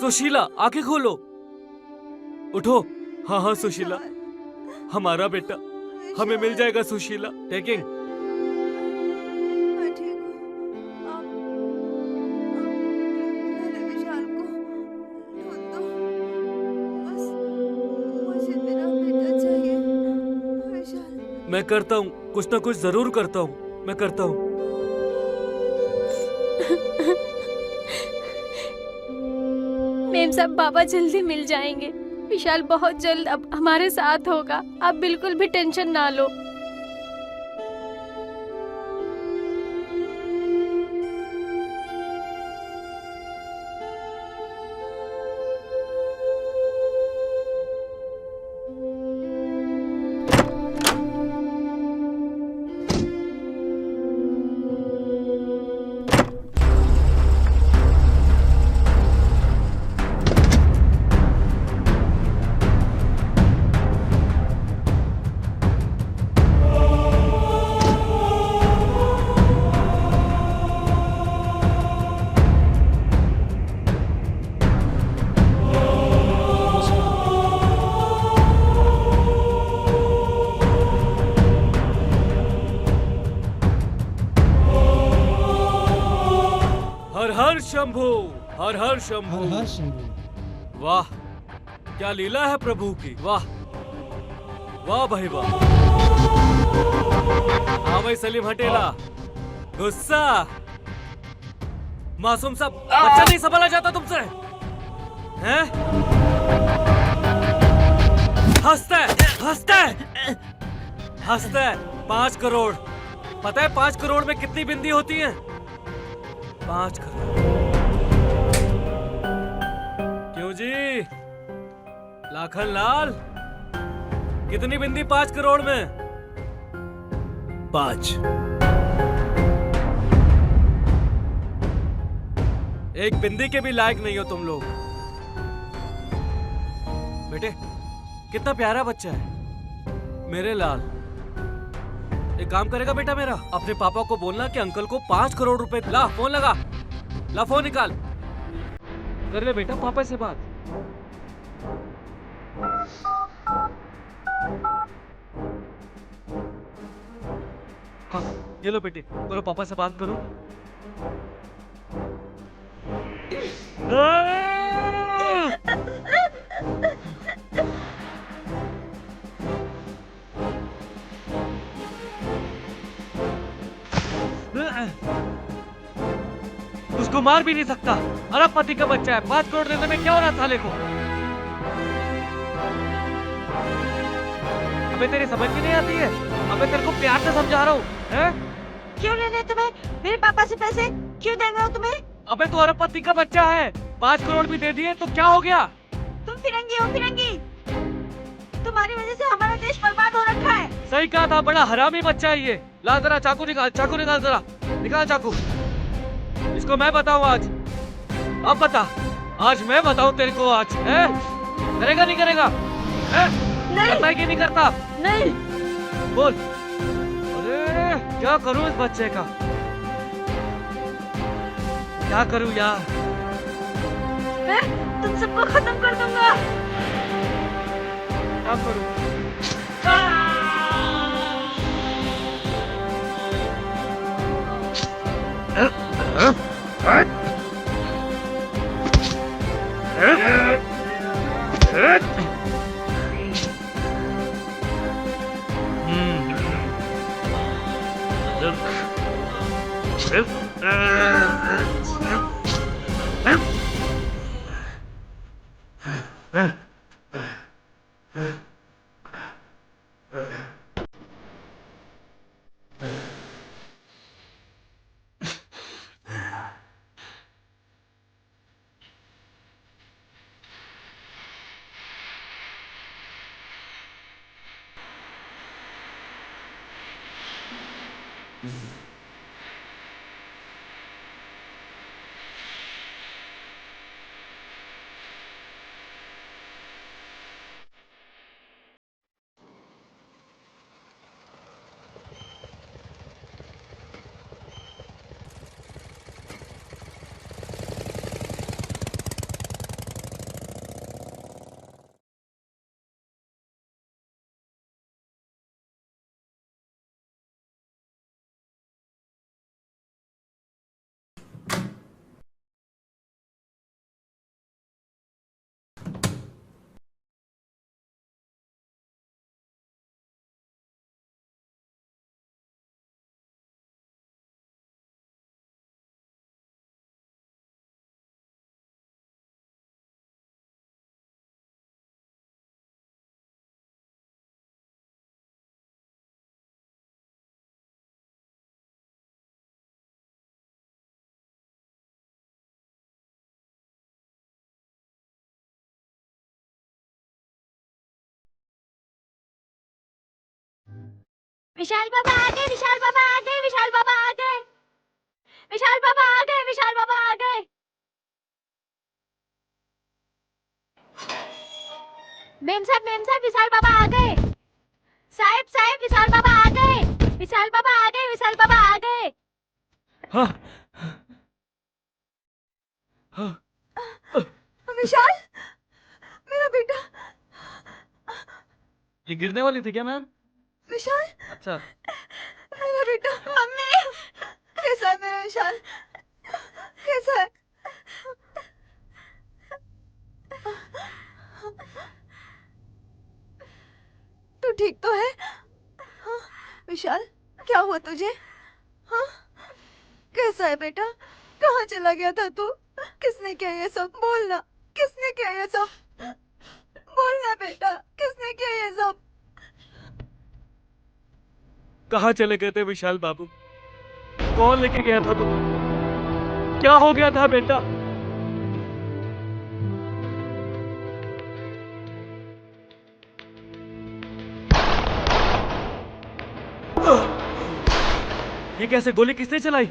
सुशीला, आंखें खोलो, उठो। हाँ हाँ सुशीला, हमारा बेटा हमें मिल जाएगा सुशीला। टेकिंग। मैं ठीक हूँ। आप मेरे विशाल को ढूंढ दो। बस मुझे मेरा बेटा चाहिए। विशाल। मैं करता हूँ, कुछ ना कुछ जरूर करता हूँ, मैं करता हूँ। मेम साहब, बाबा जल्दी मिल जाएंगे। विशाल बहुत जल्द अब हमारे साथ होगा। आप बिल्कुल भी टेंशन ना लो। शंभू, हर हर शंभू। हर हर शंभू। वाह, क्या लीला है प्रभु की। वाह वाह भाई वाह। हाँ भाई सलीम हटेला, गुस्सा। मासूम सा बच्चा नहीं संभाला जाता तुमसे, हैं? हंसता है, हंसता है, हंसता है। 5 करोड़, पता है 5 करोड़ में कितनी बिंदी होती है? 5 करोड़। क्यों जी लाखन लाल, कितनी बिंदी 5 करोड़ में? 5। एक बिंदी के भी लायक नहीं हो तुम लोग। बेटे कितना प्यारा बच्चा है मेरे लाल। एक काम करेगा बेटा मेरा, अपने पापा को बोलना कि अंकल को 5 करोड़ रुपए। ला फोन लगा, ला फोन निकाल, कर ले बेटा पापा से बात। हाँ ये लो बेटे, करो पापा से बात करो। उसको मार भी नहीं सकता, अरबपति का बच्चा है। 5 करोड़ देने में क्या हो रहा साले को? अबे तेरी समझ भी नहीं आती है? अबे तेरे को प्यार से समझा रहा हूँ, हैं? क्यों लेने तुम्हें? मेरे पापा से पैसे क्यों देंगे तुम्हें? अबे तू अरबपति का बच्चा है, 5 करोड़ भी दे दिए तो क्या हो गया? तुम फिरंगी हो, फिरंगी। तुम्हारी वजह से हमारा देश बर्बाद हो रखा है। सही कहा था, बड़ा हरामी बच्चा है ये। ला जरा चाकू निकाल, चाकू निकाल जरा, निकाल चाकू। इसको मैं बताऊं आज, अब बता, आज मैं बताऊं तेरे को आज, है? करेगा नहीं करेगा? है? नहीं। करता है कि नहीं करता? नहीं। बोल। अरे क्या करूं इस बच्चे का, क्या करूं यार? मैं तुम सबको खत्म कर दूंगा। क्या करूं? विशाल बाबा आ गए, विशाल बाबा आ गए, विशाल बाबा आ गए, विशाल बाबा आ गए, विशाल बाबा आ गए। मेम साहब विशाल बाबा आ गए। साहब विशाल बाबा आ गए, विशाल बाबा आ गए, विशाल बाबा आ गए। हाँ हाँ। विशाल, मेरा बेटा। ये गिरने वाली थी क्या मैम? विशाल, अच्छा। मेरा बेटा। मम्मी, कैसा है मेरा विशाल? कैसा है? तू ठीक तो है? हाँ, विशाल क्या हुआ तुझे? हाँ, कैसा है बेटा? कहाँ चला गया था तू? किसने किया ये सब? बोलना, किसने किया ये सब? बोलना बेटा, किसने किया ये सब? कहाँ चले गए थे विशाल बाबू? कौन लेके गया था तुम? क्या हो गया था बेटा? ये कैसे? गोली किसने चलाई?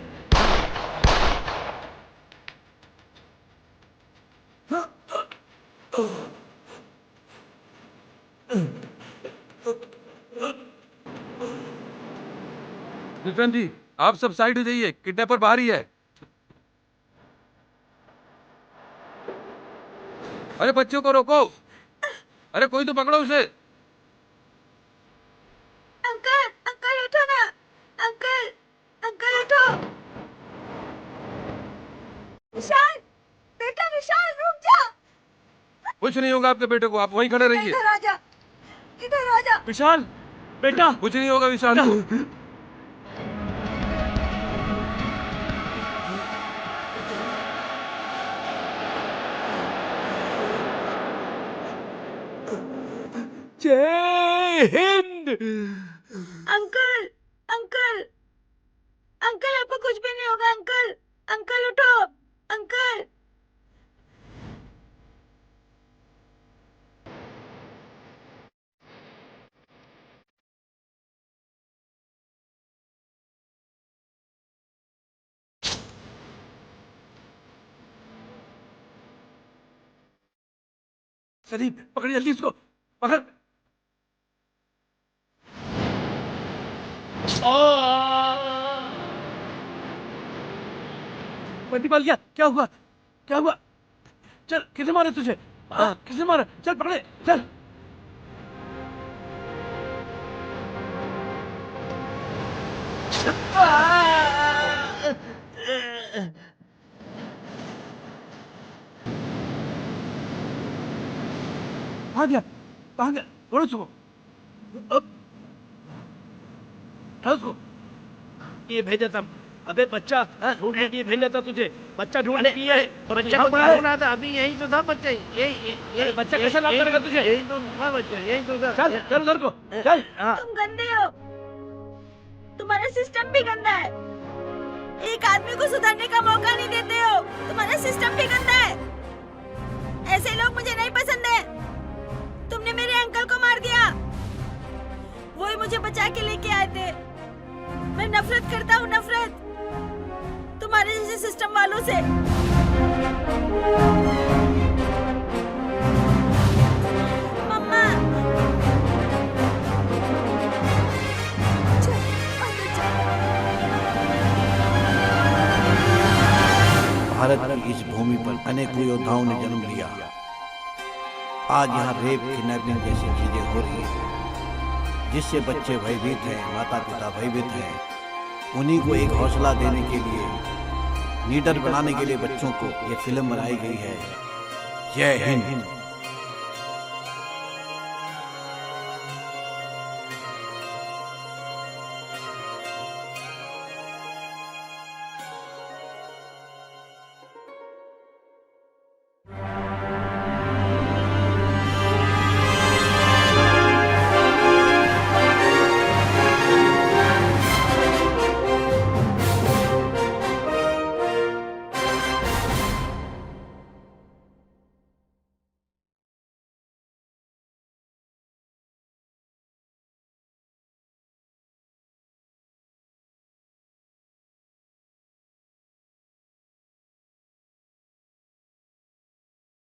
विक्रम जी, आप सब साइड हो जाइए, किडनैपर बाहर ही है। अरे बच्चों को रोको, अरे कोई तो पकड़ो उसे। अंकल, अंकल उठो ना, अंकल, अंकल उठो। विशाल, बेटा विशाल रुक जा। कुछ नहीं होगा आपके बेटे को, आप वहीं खड़े रहिए। इधर आ जा, इधर आ जा। विशाल बेटा, कुछ नहीं होगा विशाल। जय हिंद। अंकल, अंकल, अंकल आपको कुछ भी नहीं होगा अंकल। अंकल उठो, अंकल। सलीम पकड़ जल्दी उसको, पकड़। प्रतिपाल क्या? क्या हुआ? क्या हुआ? चल, किसने मारा तुझे? हाँ, किसने मारा? चल पकड़े, चल। भाग गया, भाग गया, छोड़ो उसको। उठा उसको। ये भेजा था, अबे बच्चा ढूंढने के लिए भेजा था तुझे। बच्चा ढूंढने के लिए, बच्चा को ढूंढना था। अभी यही तो था बच्चा, यही बच्चा कैसे लाभ करेगा तुझे? यही तो था बच्चा, यही तो था। चल चल उधर को, चल। तुम गंदे हो, तुम्हारा सिस्टम भी गंदा है। एक आदमी को सुधरने का मौका नहीं देते हो, तुम्हारा सिस्टम भी गंदा है। ऐसे लोग मुझे नहीं पसंद है। तुमने मेरे अंकल को मार दिया, वो ही मुझे बचा के लेके आए थे। मैं नफरत करता हूँ, नफरत तुम्हारे जैसे सिस्टम वालों से। मम्मा, भारत की इस भूमि पर अनेकों योद्धाओं ने जन्म लिया। आज यहाँ रेप, किडनैपिंग जैसी चीजें हो रही हैं, जिससे बच्चे भयभीत हैं, माता पिता भयभीत हैं। उन्हीं को एक हौसला देने के लिए, लीडर बनाने के लिए बच्चों को ये फिल्म बनाई गई है। जय हिंद।